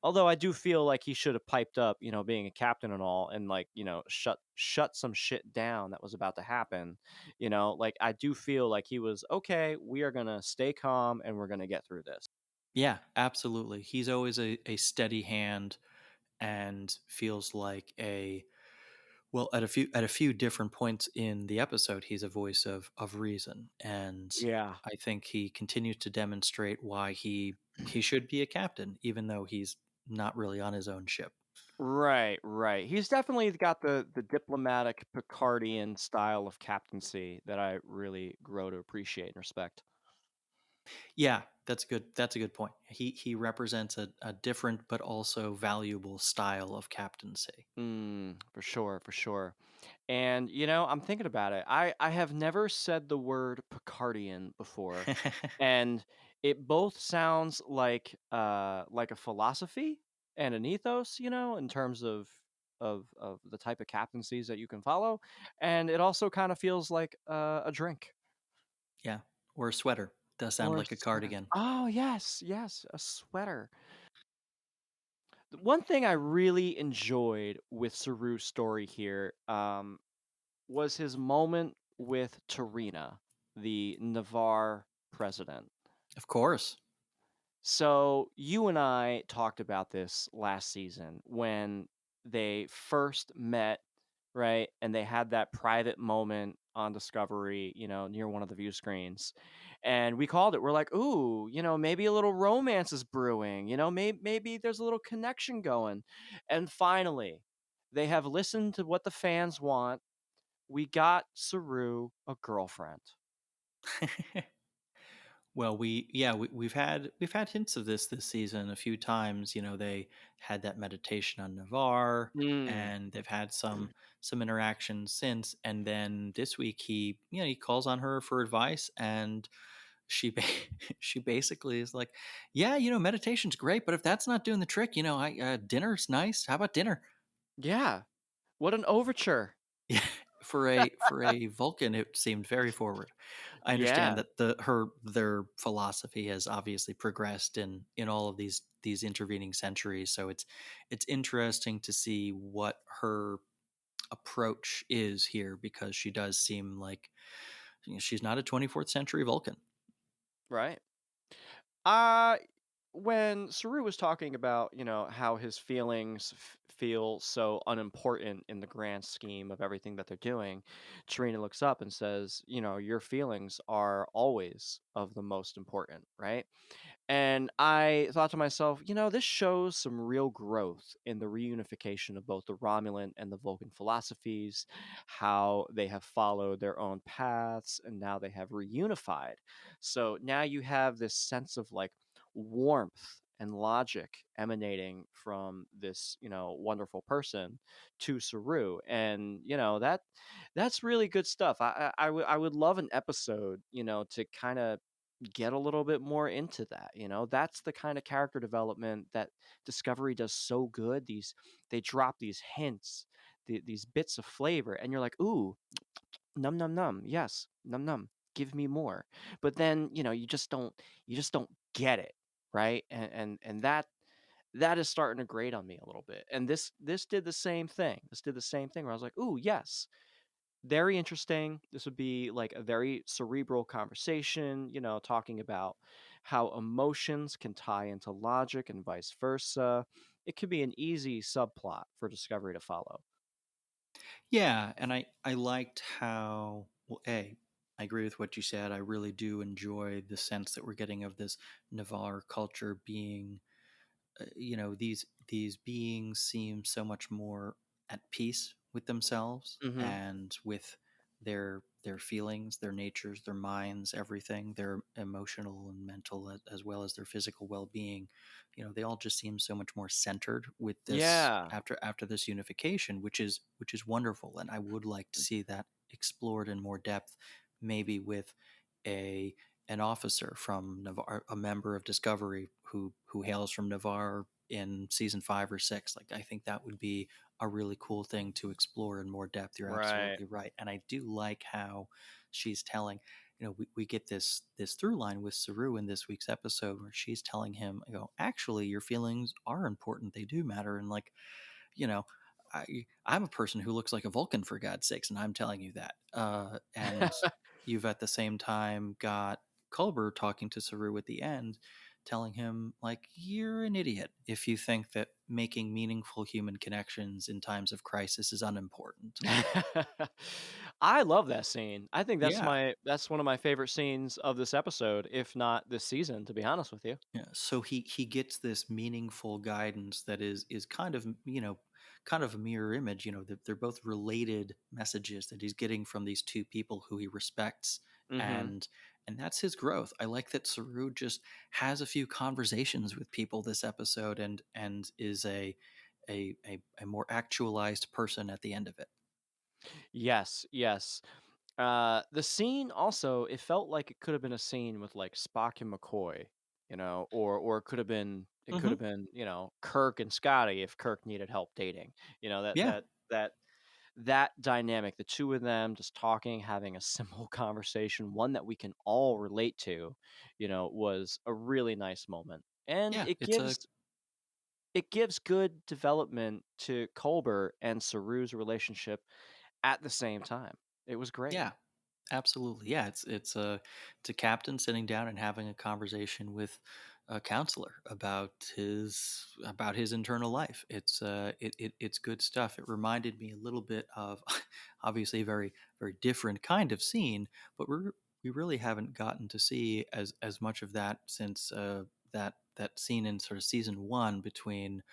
although I do feel like he should have piped up, being a captain and all, and like, shut some shit down that was about to happen. Like I do feel like he was okay. We are gonna stay calm and we're gonna get through this. Yeah, absolutely. He's always a steady hand, and feels like at a few different points in the episode, he's a voice of reason, and Yeah. I think he continues to demonstrate why he should be a captain, even though he's not really on his own ship. Right, right. He's definitely got the diplomatic Picardian style of captaincy that I really grow to appreciate and respect. Yeah, that's good. That's a good point. He represents a different but also valuable style of captaincy. For sure, for sure. And I'm thinking about it. I have never said the word Picardian before, and it both sounds like a philosophy and an ethos, in terms of the type of captaincies that you can follow, and it also kind of feels like a drink Yeah, or a sweater. Does sound or a like a sweater. cardigan. Oh yes, yes, a sweater. One thing I really enjoyed with Saru's story here was his moment with Tarina, the Navarre president. Of course. So you and I talked about this last season when they first met, right? And they had that private moment on Discovery, near one of the view screens. And we called it. We're like, ooh, maybe a little romance is brewing, maybe there's a little connection going. And finally, they have listened to what the fans want. We got Saru a girlfriend. Well, we've had hints of this season a few times. They had that meditation on Navarre, Mm. and they've had some interactions since. And then this week, he calls on her for advice, and she basically is like, "Yeah, meditation's great, but if that's not doing the trick, I dinner's nice. How about dinner?" Yeah. What an overture. Yeah, for a Vulcan, it seemed very forward. I understand Yeah. that their philosophy has obviously progressed in all of these intervening centuries. So it's interesting to see what her approach is here, because she does seem like she's not a 24th century Vulcan. Right. Uh when Saru was talking about, how his feelings feel so unimportant in the grand scheme of everything that they're doing, Trina looks up and says, your feelings are always of the most important, right? And I thought to myself, this shows some real growth in the reunification of both the Romulan and the Vulcan philosophies, how they have followed their own paths and now they have reunified. So now you have this sense of like warmth and logic emanating from this, wonderful person to Saru. And, that's really good stuff. I would love an episode, to kind of get a little bit more into that. That's the kind of character development that Discovery does so good. They drop these hints, these bits of flavor, and you're like, ooh, num num num, yes, num num, give me more. But then you just don't get it, right? And that is starting to grate on me a little bit. And this did the same thing. This did the same thing where I was like, ooh, yes, very interesting. This would be like a very cerebral conversation, talking about how emotions can tie into logic and vice versa. It could be an easy subplot for Discovery to follow. Yeah, and I liked how, well, I agree with what you said. I really do enjoy the sense that we're getting of this Navarre culture being, these beings seem so much more at peace with themselves Mm-hmm. and with their feelings, their natures, their minds, everything, their emotional and mental, as well as their physical well-being. They all just seem so much more centered with this Yeah. after this unification, which is wonderful. And I would like to see that explored in more depth, maybe with a an officer from Navarre, a member of Discovery who hails from Navarre in season 5 or 6. Like, I think that would be a really cool thing to explore in more depth. You're Right. absolutely right, and I do like how she's telling. We get this through line with Saru in this week's episode where she's telling him, actually, your feelings are important. They do matter, and like, you know, I'm a person who looks like a Vulcan, for God's sakes, and I'm telling you that. And you've at the same time got Culber talking to Saru at the end, telling him, like, you're an idiot if you think that making meaningful human connections in times of crisis is unimportant. I love that scene. I think that's Yeah. that's one of my favorite scenes of this episode, if not this season, to be honest with you. Yeah, so he gets this meaningful guidance that is kind of, kind of a mirror image. They're both related messages that he's getting from these two people who he respects, Mm-hmm. and that's his growth. I like that Saru just has a few conversations with people this episode, and is a more actualized person at the end of it. Yes, yes. The scene also, it felt like it could have been a scene with like Spock and McCoy, or it could Hmm. have been, Kirk and Scotty if Kirk needed help dating. That Yeah, that dynamic, the two of them just talking, having a simple conversation, one that we can all relate to, was a really nice moment. And yeah. it It's a gives good development to Colbert and Saru's relationship at the same time. It was great. yeah. Absolutely, yeah. It's a captain sitting down and having a conversation with a counselor about his internal life. It's good stuff. It reminded me a little bit of obviously a very very different kind of scene, but we really haven't gotten to see as much of that since that scene in sort of season one between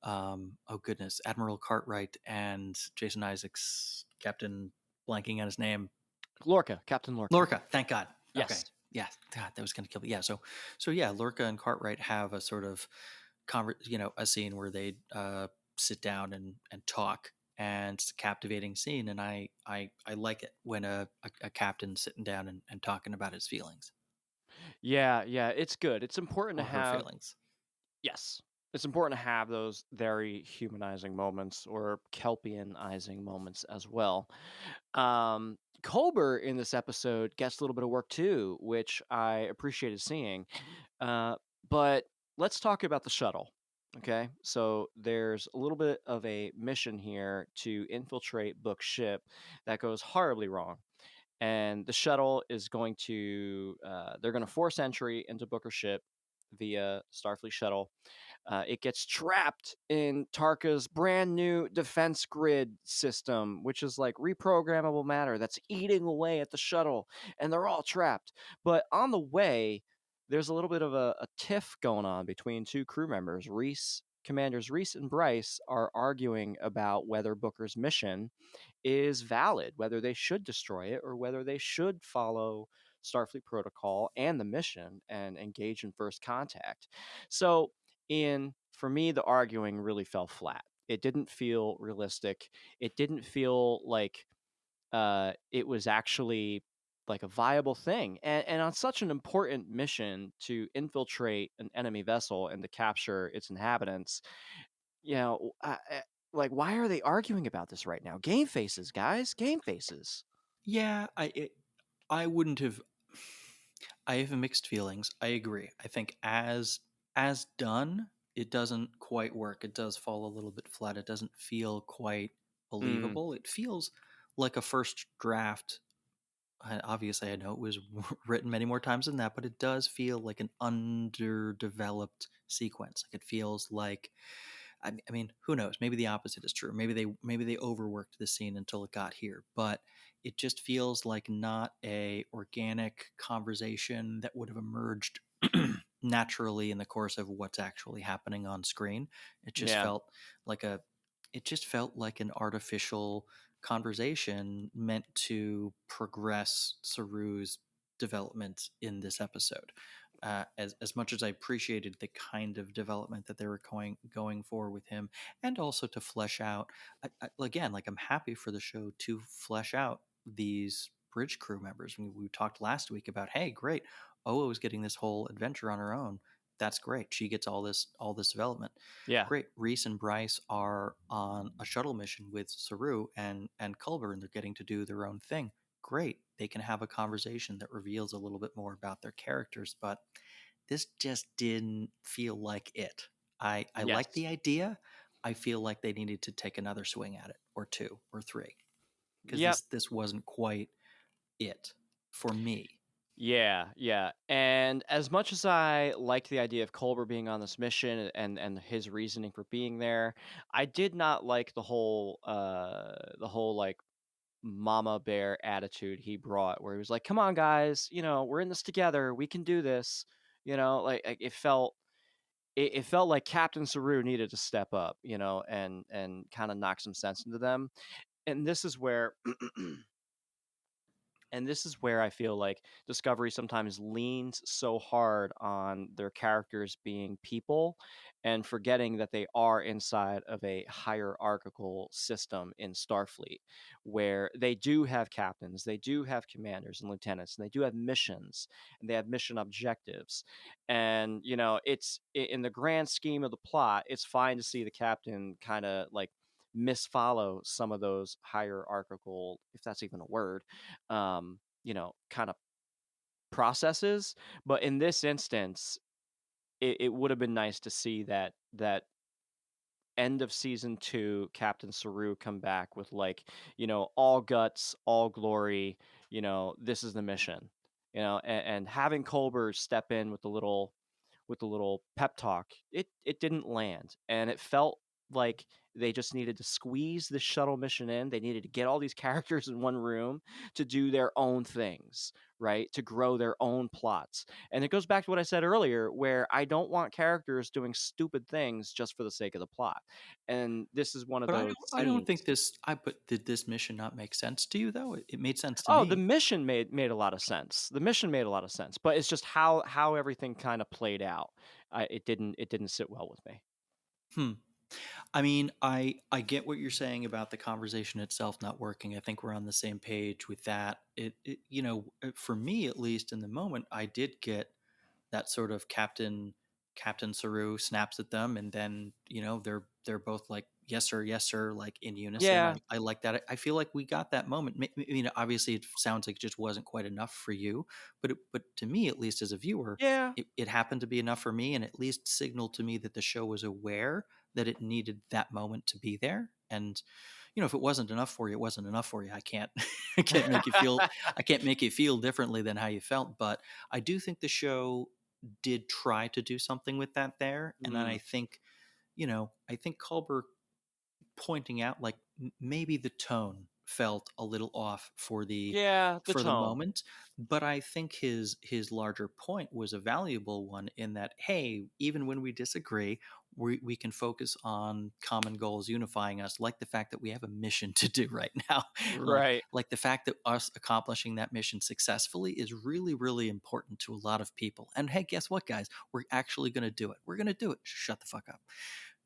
oh goodness, Admiral Cartwright and Jason Isaacs, Captain blanking on his name. Lorca, Captain Lorca. Lorca, thank God. Okay. Yes. Yeah, God, that was going to kill me. Yeah, so yeah, Lorca and Cartwright have a sort of a scene where they sit down and talk, and it's a captivating scene, and I like it when a captain's sitting down and talking about his feelings Yeah, yeah, it's good. It's important to or her have, feelings. yes, it's important to have those very humanizing moments or Kelpianizing moments as well. Colbert in this episode gets a little bit of work too, which I appreciated seeing. But let's talk about the shuttle. Okay, so there's a little bit of a mission here to infiltrate Book's ship that goes horribly wrong. And the shuttle is going to, they're going to force entry into Booker's ship via Starfleet shuttle. It gets trapped in Tarka's brand new defense grid system, which is like reprogrammable matter that's eating away at the shuttle, and they're all trapped. But on the way, there's a little bit of a tiff going on between two crew members. Commanders Reese and Bryce are arguing about whether Booker's mission is valid, whether they should destroy it or whether they should follow Starfleet protocol and the mission and engage in first contact. So, for me, the arguing really fell flat. It didn't feel realistic. It didn't feel like it was actually like a viable thing. And on such an important mission to infiltrate an enemy vessel and to capture its inhabitants, you know, uh, uh, like, why are they arguing about this right now? Game faces, guys, game faces. Yeah, I wouldn't have. I have mixed feelings. I agree. I think as done, it doesn't quite work. It does fall a little bit flat. It doesn't feel quite Mm, believable. It feels like a first draft. Obviously, I know it was written many more times than that, but it does feel like an underdeveloped sequence. Like it feels like I mean, who knows? Maybe the opposite is true. Maybe they overworked the scene until it got here, but it just feels like not a organic conversation that would have emerged naturally in the course of what's actually happening on screen. It just yeah. felt like a it just felt like an artificial conversation meant to progress Saru's development in this episode. As much as I appreciated the kind of development that they were going for with him, and also to flesh out, again, like I'm happy for the show to flesh out these bridge crew members. We talked last week about, hey, great, Owo is getting this whole adventure on her own. That's great. She gets all this development. Yeah. Great. Reese and Bryce are on a shuttle mission with Saru and Culber, and they're getting to do their own thing. Great. They can have a conversation that reveals a little bit more about their characters, but this just didn't feel like it. I like Yes. the idea. I feel like they needed to take another swing at it, or two, or three, because Yep. this wasn't quite it for me. Yeah, yeah. And as much as I liked the idea of Culber being on this mission and his reasoning for being there, I did not like the whole like mama bear attitude he brought, where he was like, "Come on, guys, we're in this together. We can do this." Like it felt like Captain Saru needed to step up, and kind of knock some sense into them. And this is where And this is where I feel like Discovery sometimes leans so hard on their characters being people and forgetting that they are inside of a hierarchical system in Starfleet, where they do have captains, they do have commanders and lieutenants, and they do have missions, and they have mission objectives. And, it's in the grand scheme of the plot, it's fine to see the captain kind of like misfollow some of those hierarchical, if that's even a word, kind of processes. But in this instance, it would have been nice to see that end of season 2 Captain Saru come back with, like, all guts, all glory, this is the mission. And having Colbert step in with the little pep talk, it didn't land, and it felt like they just needed to squeeze the shuttle mission in. They needed to get all these characters in one room to do their own things, right? To grow their own plots. And it goes back to what I said earlier, where I don't want characters doing stupid things just for the sake of the plot. And this is one of But those I don't scenes. think this. But did this mission not make sense to you though? It made sense to Oh, the me. mission made a lot of sense. The mission made a lot of sense, but it's just how everything kind of played out. It didn't sit well with me. Hmm. I mean, I get what you're saying about the conversation itself not working. I think we're on the same page with that. For me at least in the moment, I did get that sort of Captain Saru snaps at them, and then they're both like yes sir, like in unison. Yeah, I like that. I feel like we got that moment. Obviously it sounds like it just wasn't quite enough for you, but to me at least as a viewer, yeah. it happened to be enough for me, and at least signaled to me that the show was aware that it needed that moment to be there. And if it wasn't enough for you, it wasn't enough for you. I can't I can't make you feel I can't make you feel differently than how you felt. But I do think the show did try to do something with that there. And then Mm. I think Culber pointing out like maybe the tone felt a little off Yeah, the for the tone. moment, but I think his larger point was a valuable one in that, hey, even when we disagree, we can focus on common goals unifying us, like the fact that we have a mission to do right now. like Right. like the fact that us accomplishing that mission successfully is really really important to a lot of people. And hey, guess what, guys, we're actually going to do it. We're going to do it. Shut the fuck up.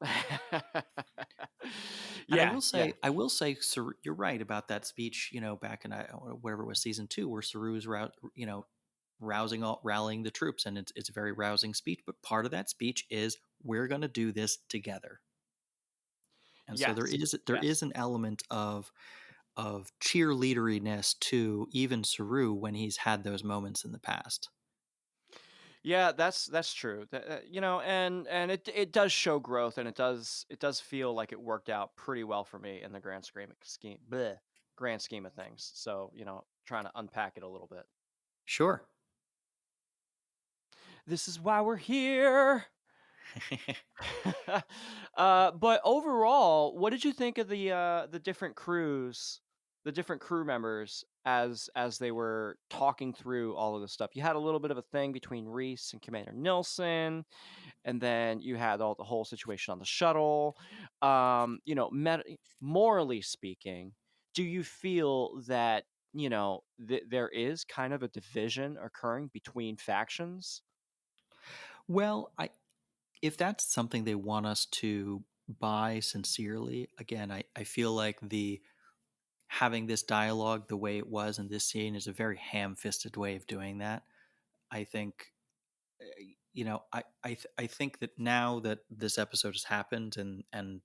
And Yeah, yeah. I will say, you're right about that speech. Back in whatever it was, season 2, where Saru's rallying the troops, and it's a very rousing speech. But part of that speech is we're going to do this together, and so Yes. there Yes. is an element of cheerleaderiness to even Saru when he's had those moments in the past. Yeah, that's true. And it does show growth, and it does feel like it worked out pretty well for me in the grand scheme of things. So, trying to unpack it a little bit. Sure. This is why we're here. But overall, what did you think of the different the different crew members as they were talking through all of this stuff? You had a little bit of a thing between Reese and Commander Nilsson, and then you had the whole situation on the shuttle. Morally speaking, do you feel that there is kind of a division occurring between factions? Well, if that's something they want us to buy sincerely, again, I feel like the having this dialogue the way it was in this scene is a very ham-fisted way of doing that. I think, I think that now that this episode has happened, and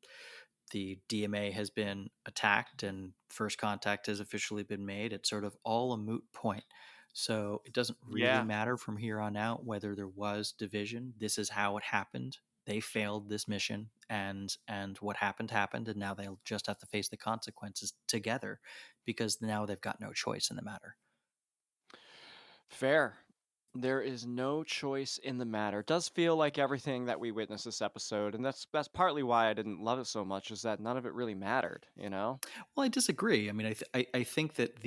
the DMA has been attacked and first contact has officially been made, it's sort of all a moot point. So it doesn't really Yeah. matter from here on out whether there was division. This is how it happened. They failed this mission, and what happened, and now they'll just have to face the consequences together, because now they've got no choice in the matter. Fair. There is no choice in the matter. It does feel like everything that we witnessed this episode, and that's partly why I didn't love it so much, is that none of it really mattered, you know? Well, I disagree. I mean, I think that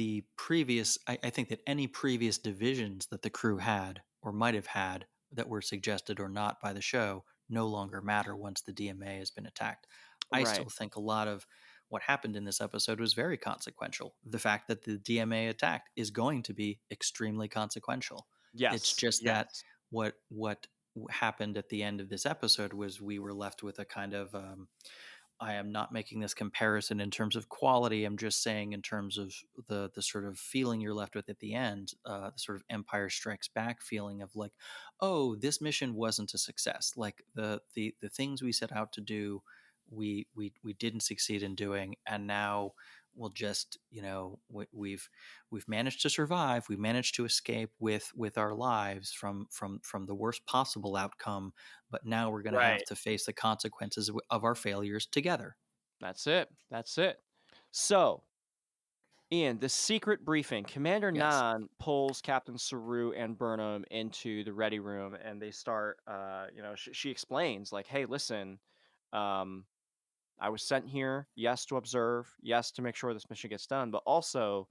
I think that any previous divisions that the crew had or might have had that were suggested or not by the show no longer matter once the DMA has been attacked. I Right. still think a lot of what happened in this episode was very consequential. The fact that the DMA attacked is going to be extremely consequential. It's Yes, just that yes. what happened at the end of this episode was we were left with a kind of I am not making this comparison in terms of quality. I'm just saying in terms of the sort of feeling you're left with at the end, the sort of Empire Strikes Back feeling of like, oh, this mission wasn't a success. Like the things we set out to do, we didn't succeed in doing, and now we'll just we've managed to survive. We managed to escape with our lives from the worst possible outcome, but now we're going to have Right. to face the consequences of our failures together. That's it. That's it. So, Ian, the secret briefing. Commander Yes. Nan pulls Captain Saru and Burnham into the ready room, and they start. She explains like, "Hey, listen, um, I was sent here, yes, to observe, yes, to make sure this mission gets done, but also,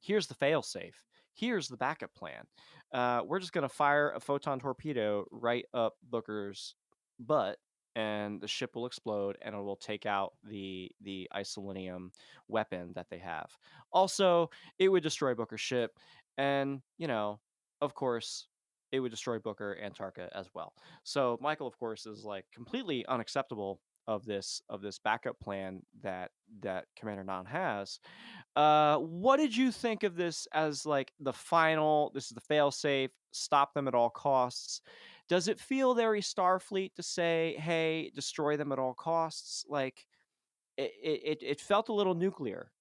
here's the failsafe. Here's the backup plan. We're just going to fire a photon torpedo right up Booker's butt, and the ship will explode, and it will take out the isolinium weapon that they have. Also, it would destroy Booker's ship, and of course, it would destroy Booker and Tarka as well. So Michael, of course, is like completely unacceptable of this backup plan that Commander Nan has. What did you think of this as like the final? This is the fail safe. Stop them at all costs. Does it feel very Starfleet to say, "Hey, destroy them at all costs"? Like it felt a little nuclear.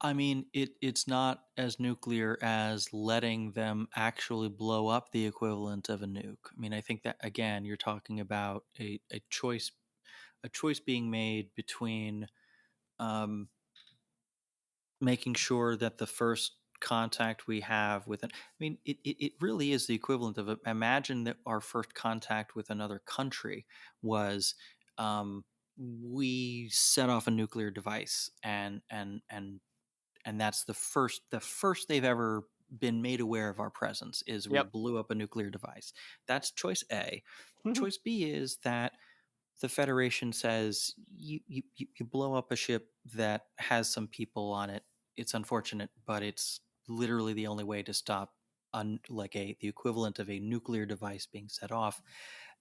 I mean, it's not as nuclear as letting them actually blow up the equivalent of a nuke. I mean, I think that again, you're talking about a choice being made between um, making sure that the first contact we have with it really is the equivalent of imagine that our first contact with another country was um, we set off a nuclear device and that's the first they've ever been made aware of our presence is we Yep. blew up a nuclear device. That's choice A. Choice B is that the Federation says you blow up a ship that has some people on it. It's unfortunate, but it's literally the only way to stop the equivalent of a nuclear device being set off.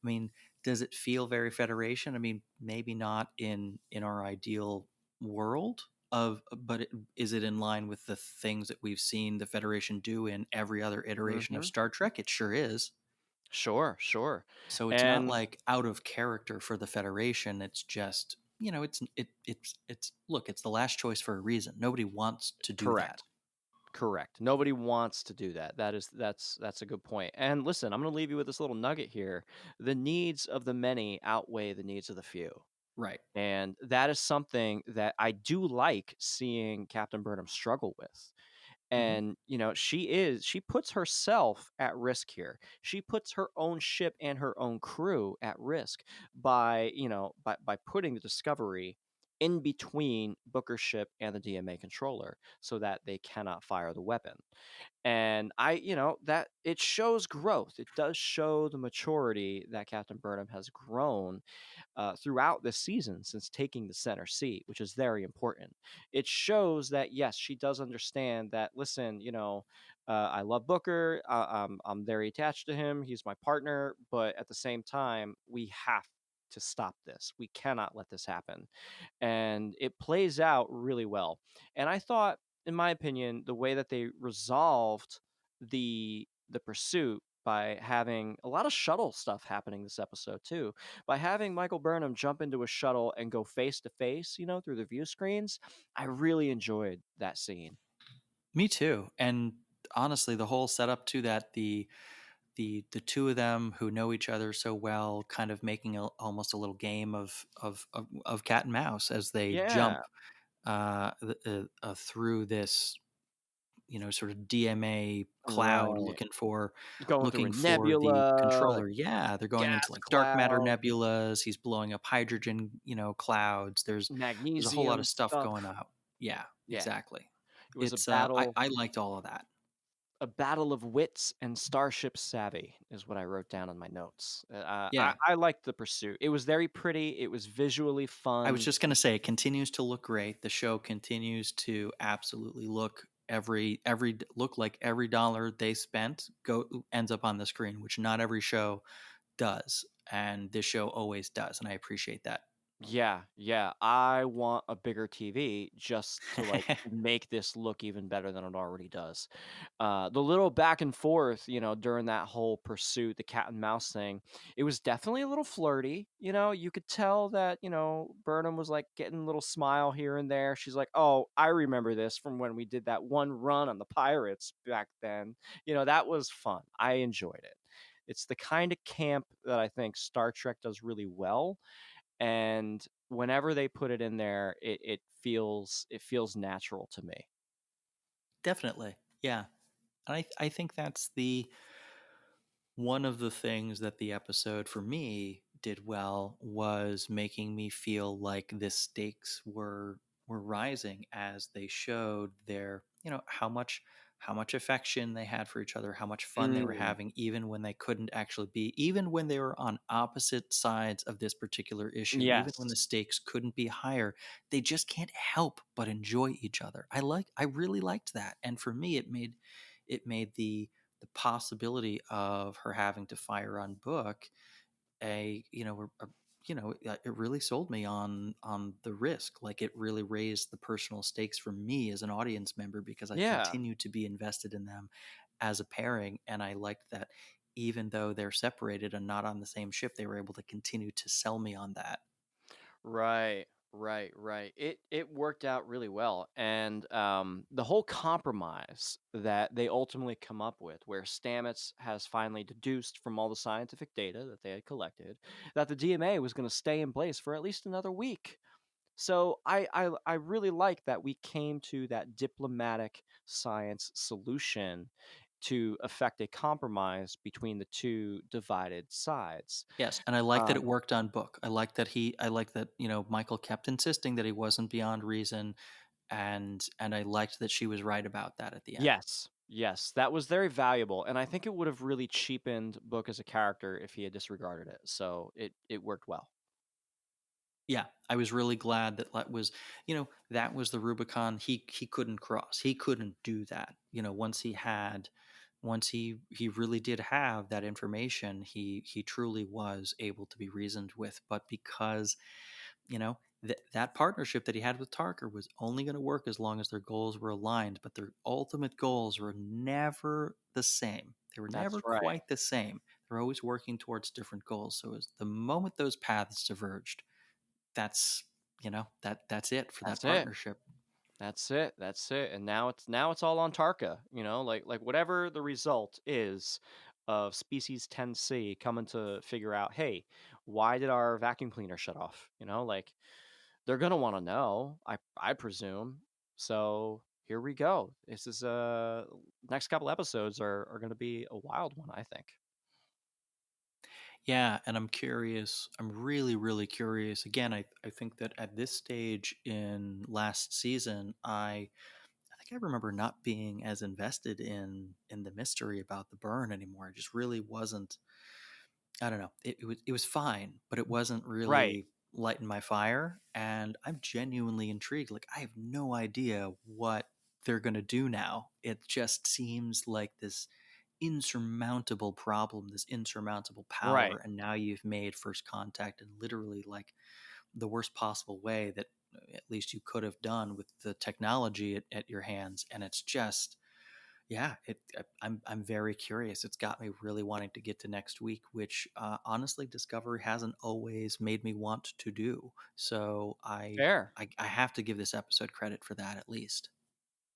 I mean, does it feel very Federation? I mean, maybe not in our ideal world but is it in line with the things that we've seen the Federation do in every other iteration of Hmm. Star Trek? It sure is. Sure, sure. So it's not And like out of character for the Federation. It's just it's look, it's the last choice for a reason. Nobody wants to do that. correct. Nobody wants to do that. That's a good point. And listen, I'm going to leave you with this little nugget here. The needs of the many outweigh the needs of the few. Right. And that is something that I do like seeing Captain Burnham struggle with. Mm-hmm. And she puts herself at risk here. She puts her own ship and her own crew at risk by putting the Discovery in between Booker's ship and the DMA controller so that they cannot fire the weapon. And that it shows growth. It does show the maturity that Captain Burnham has grown throughout this season since taking the center seat, which is very important. It shows that, yes, she does understand that, listen, I love Booker. I'm very attached to him. He's my partner. But at the same time, we have to stop this. We cannot let this happen. And it plays out really well. And I thought, in my opinion, the way that they resolved the pursuit by having a lot of shuttle stuff happening this episode too, by having Michael Burnham jump into a shuttle and go face to face, through the view screens, I really enjoyed that scene. Me too. And honestly, the whole setup to that, the two of them who know each other so well, kind of making almost a little game of cat and mouse as they Yeah, jump through this sort of DMA cloud right. Going through a looking for the nebula, controller. Yeah, they're going gas into like dark matter cloud, nebulas. He's blowing up hydrogen, clouds. There's a whole lot magnesium of stuff stuff. going out. Yeah, Yeah, exactly. it was a It's I battle. I liked all of that. A battle of wits and starship savvy is what I wrote down in my notes. Yeah, I liked the pursuit. It was very pretty. It was visually I was fun. just gonna say it continues to look great. The show continues to absolutely look look like every dollar they spent go ends up on the screen, which not every show does, and this show always does, and I appreciate that. Yeah, yeah. I want a bigger TV just to like make this look even better than it already does. The little back and forth, during that whole pursuit, the cat and mouse thing, it was definitely a little flirty. You could tell that, Burnham was like getting a little smile here and there. She's like, "Oh, I remember this from when we did that one run on the Pirates back then." That was fun. I enjoyed it. It's the kind of camp that I think Star Trek does really well, and whenever they put it in there, it feels natural to me. Definitely, yeah. And I think that's the one of the things that the episode for me did well was making me feel like the stakes were rising as they showed their, how much affection they had for each other, how much fun they were Mm, having, even when they couldn't actually be, even when they were on opposite sides of this particular issue, even when the yes. stakes couldn't be higher. They just can't help but enjoy each other. I really liked that. And for me it made the possibility of her having to fire on Book it really sold me on the risk. Like, it really raised the personal stakes for me as an audience member, because I Yeah. continue to be invested in them as a pairing, and I liked that even though they're separated and not on the same ship, they were able to continue to sell me on that. Right, right. It worked out really well, and the whole compromise that they ultimately come up with, where Stamets has finally deduced from all the scientific data that they had collected that the DMA was going to stay in place for at least another week. So I really like that we came to that diplomatic science solution to effect a compromise between the two divided sides. Yes, and I like that it Um, worked on Book. I like that, Michael kept insisting that he wasn't beyond reason, and I liked that she was right about that at the end. yes, yes, that was very valuable, and I think it would have really cheapened Book as a character if he had disregarded it. So it worked well. Yeah, I was really glad that was the Rubicon he couldn't cross. He couldn't do that. Once he really did have that information, he truly was able to be reasoned with. But because that partnership that he had with Tarker was only going to work as long as their goals were aligned, but their ultimate goals were never the same. They were That's never right. quite the same. They're always working towards different goals. So as the moment those paths diverged, that's that's it for that That's it. partnership. That's it. That's it. And now it's all on Tarka, like whatever the result is of species 10C coming to figure out, hey, why did our vacuum cleaner shut off? Like they're gonna want to know, I presume. So here we go. This is next couple episodes are gonna be a wild one, I think. Yeah, and I'm curious. I'm really, really curious. Again, I think that at this stage in last season, I think I remember not being as invested in the mystery about the burn anymore. It just really wasn't. I don't know. It was fine, but it wasn't Right. really lighting my fire. And I'm genuinely intrigued. Like, I have no idea what they're gonna do now. It just seems like this insurmountable problem, this insurmountable power, Right. and now you've made first contact in literally like the worst possible way that at least you could have done with the technology at your hands. And it's just, yeah, I'm very curious. It's got me really wanting to get to next week, which honestly Discovery hasn't always made me want to do. So Fair. I have to give this episode credit for that at least.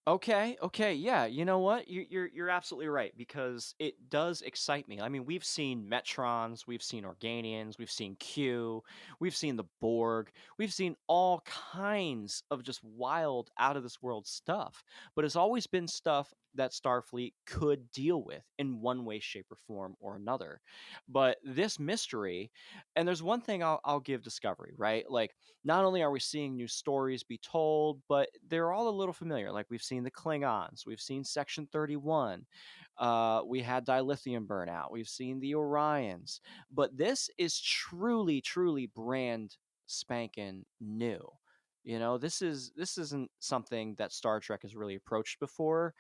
Okay, okay, yeah. You know what? You're absolutely right, because it does excite me. I mean, we've seen Metrons, we've seen Organians, we've seen Q, we've seen the Borg, we've seen all kinds of just wild, out of this world stuff. But it's always been stuff that Starfleet could deal with in one way, shape, or form or another. But this mystery, and there's one thing I'll give Discovery, right? Like, not only are we seeing new stories be told, but they're all a little familiar. Like we've seen seen the Klingons. We've seen Section 31. We had dilithium burnout. We've seen the Orions. But this is truly, truly brand spanking new. This isn't something that Star Trek has really approached before.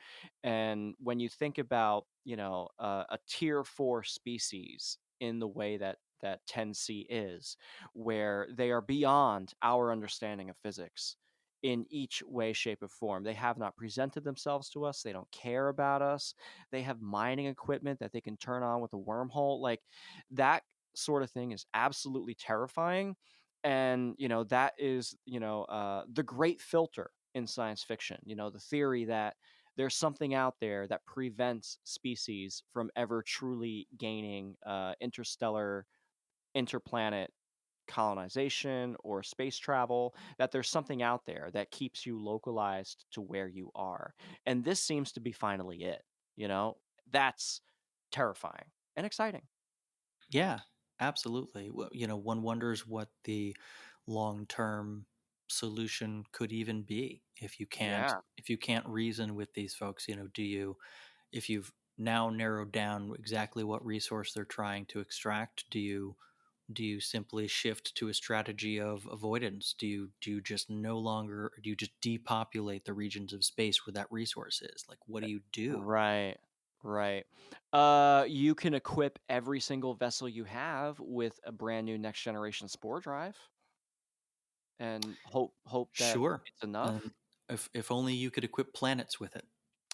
And when you think about, a tier 4 species in the way that 10C is, where they are beyond our understanding of physics in each way, shape, or form. They have not presented themselves to us. They don't care about us. They have mining equipment that they can turn on with a wormhole. Like, that sort of thing is absolutely terrifying. And, that is, the great filter in science fiction. The theory that there's something out there that prevents species from ever truly gaining interstellar, interplanet colonization or space travel, that there's something out there that keeps you localized to where you are. And this seems to be finally it. That's terrifying and exciting. Yeah, absolutely. Well, one wonders what the long-term solution could even be if you can't Yeah. reason with these folks. If you've now narrowed down exactly what resource they're trying to extract, do you simply shift to a strategy of avoidance? Do you just no longer, do you just depopulate the regions of space where that resource is? Like, what do you do? Right. Right. You can equip every single vessel you have with a brand new next generation spore drive and hope that Sure. it's enough. And if only you could equip planets with it.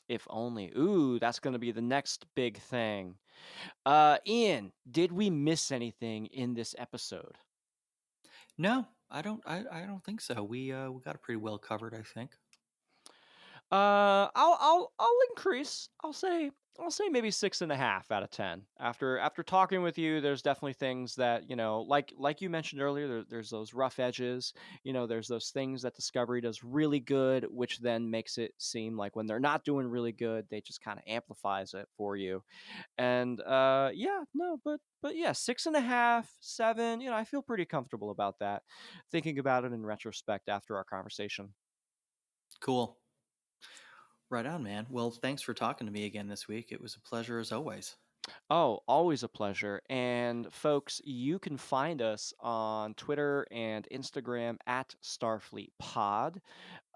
If only. Ooh, that's going to be the next big thing. Ian, did we miss anything in this episode? No, I don't think so. We got it pretty well covered, I think. I'll increase. I'll say maybe 6.5 out of 10. After talking with you, there's definitely things that, like you mentioned earlier, there's those rough edges. There's those things that Discovery does really good, which then makes it seem like when they're not doing really good, they just kind of amplifies it for you. And yeah, no, but yeah, 6.5, 7. I feel pretty comfortable about that. Thinking about it in retrospect after our conversation. Cool. Right on, man. Well, thanks for talking to me again this week. It was a pleasure as always. Oh, always a pleasure. And folks, you can find us on Twitter and Instagram at Starfleet Pod.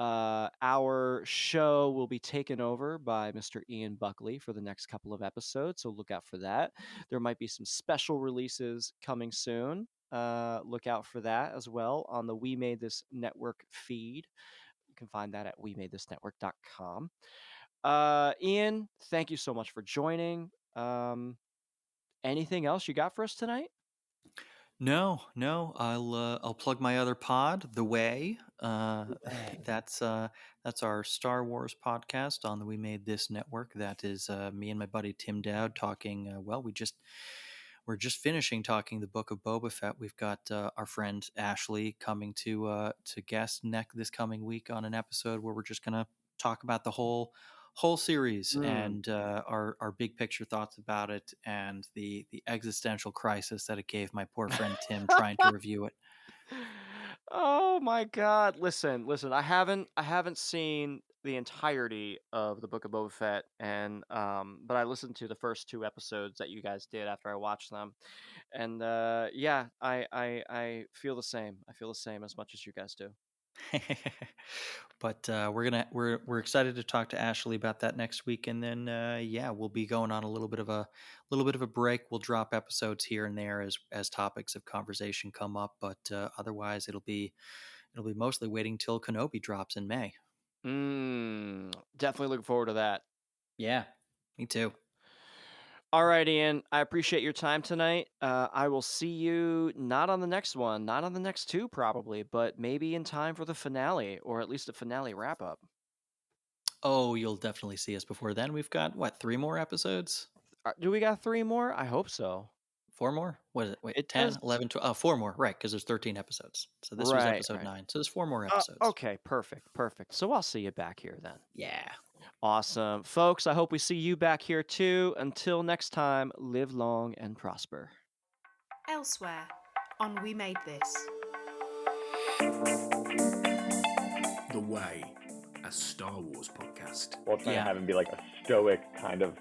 Our show will be taken over by Mr. Ian Buckley for the next couple of episodes, so look out for that. There might be some special releases coming soon. Look out for that as well on the We Made This Network feed. You can find that at wemadethisnetwork.com. Ian, thank you so much for joining. Anything else you got for us tonight? No, no. I'll plug my other pod, The Way. Way. That's our Star Wars podcast on the We Made This network. That is me and my buddy Tim Dowd talking. We're just finishing talking the Book of Boba Fett. We've got our friend Ashley coming to guest this coming week on an episode where we're just gonna talk about the whole series and our big picture thoughts about it and the existential crisis that it gave my poor friend Tim trying to review it. Oh my God! Listen. I haven't seen the entirety of the Book of Boba Fett, and but I listened to the first 2 episodes that you guys did after I watched them, and yeah, I feel the same. I feel the same as much as you guys do. But we're excited to talk to Ashley about that next week, and then yeah, we'll be going on a little bit of a break. We'll drop episodes here and there as topics of conversation come up, but otherwise it'll be mostly waiting till Kenobi drops in May. Definitely looking forward to that. Yeah, me too. All right, Ian. I appreciate your time tonight. I will see you not on the next one, not on the next 2 probably, but maybe in time for the finale or at least a finale wrap up. Oh, you'll definitely see us before then. We've got what, 3 more episodes? Do we got 3 more? I hope so. 4 more? What is it? Wait, It 10, does. 11, 12. Oh, 4 more, right? Because there's 13 episodes. So this was Right, episode right. 9. So there's 4 more episodes. Okay, perfect. So I'll see you back here then. Yeah. Awesome. Folks, I hope we see you back here too. Until next time, live long and prosper. Elsewhere on We Made This. The Way. a Star Wars podcast. Well, trying to have him be like a stoic kind of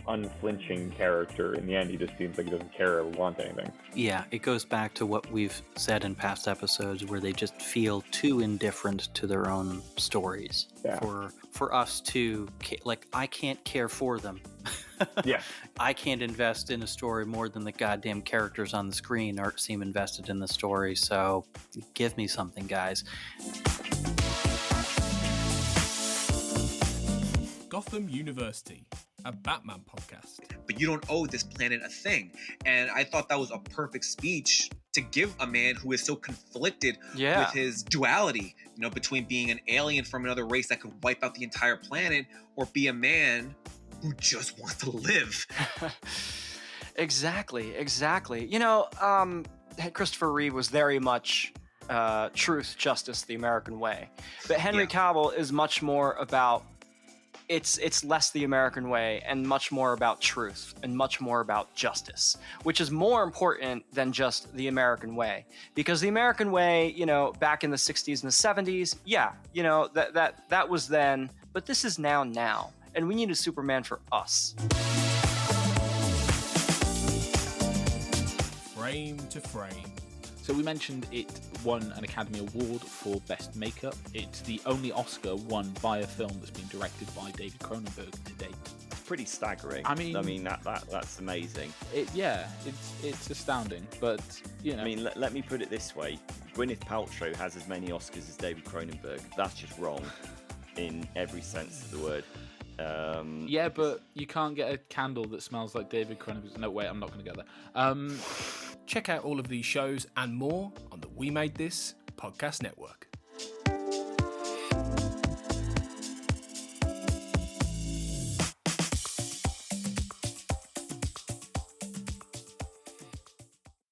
unflinching character. In the end, he just seems like he doesn't care or want anything. Yeah, it goes back to what we've said in past episodes, where they just feel too indifferent to their own stories. Yeah. For us to, like, I can't care for them. Yeah. I can't invest in a story more than the goddamn characters on the screen seem invested in the story, so give me something, guys. Gotham University, a Batman podcast. But you don't owe this planet a thing. And I thought that was a perfect speech to give a man who is so conflicted with his duality, between being an alien from another race that could wipe out the entire planet, or be a man who just wants to live. Exactly. Christopher Reeve was very much truth, justice, the American way. But Henry Cavill is much more about, it's less the American way and much more about truth and much more about justice, which is more important than just the American way. Because the American way, back in the 60s and the 70s, that was then, but this is now. And we need a Superman for us. Frame to frame. So we mentioned it won an Academy Award for Best Makeup. It's the only Oscar won by a film that's been directed by David Cronenberg to date. Pretty staggering. I mean that's amazing. It's astounding. But I mean, let me put it this way: Gwyneth Paltrow has as many Oscars as David Cronenberg. That's just wrong, in every sense of the word. But you can't get a candle that smells like David Cronenberg. No, wait, I'm not going to go there. Check out all of these shows and more on the We Made This podcast network.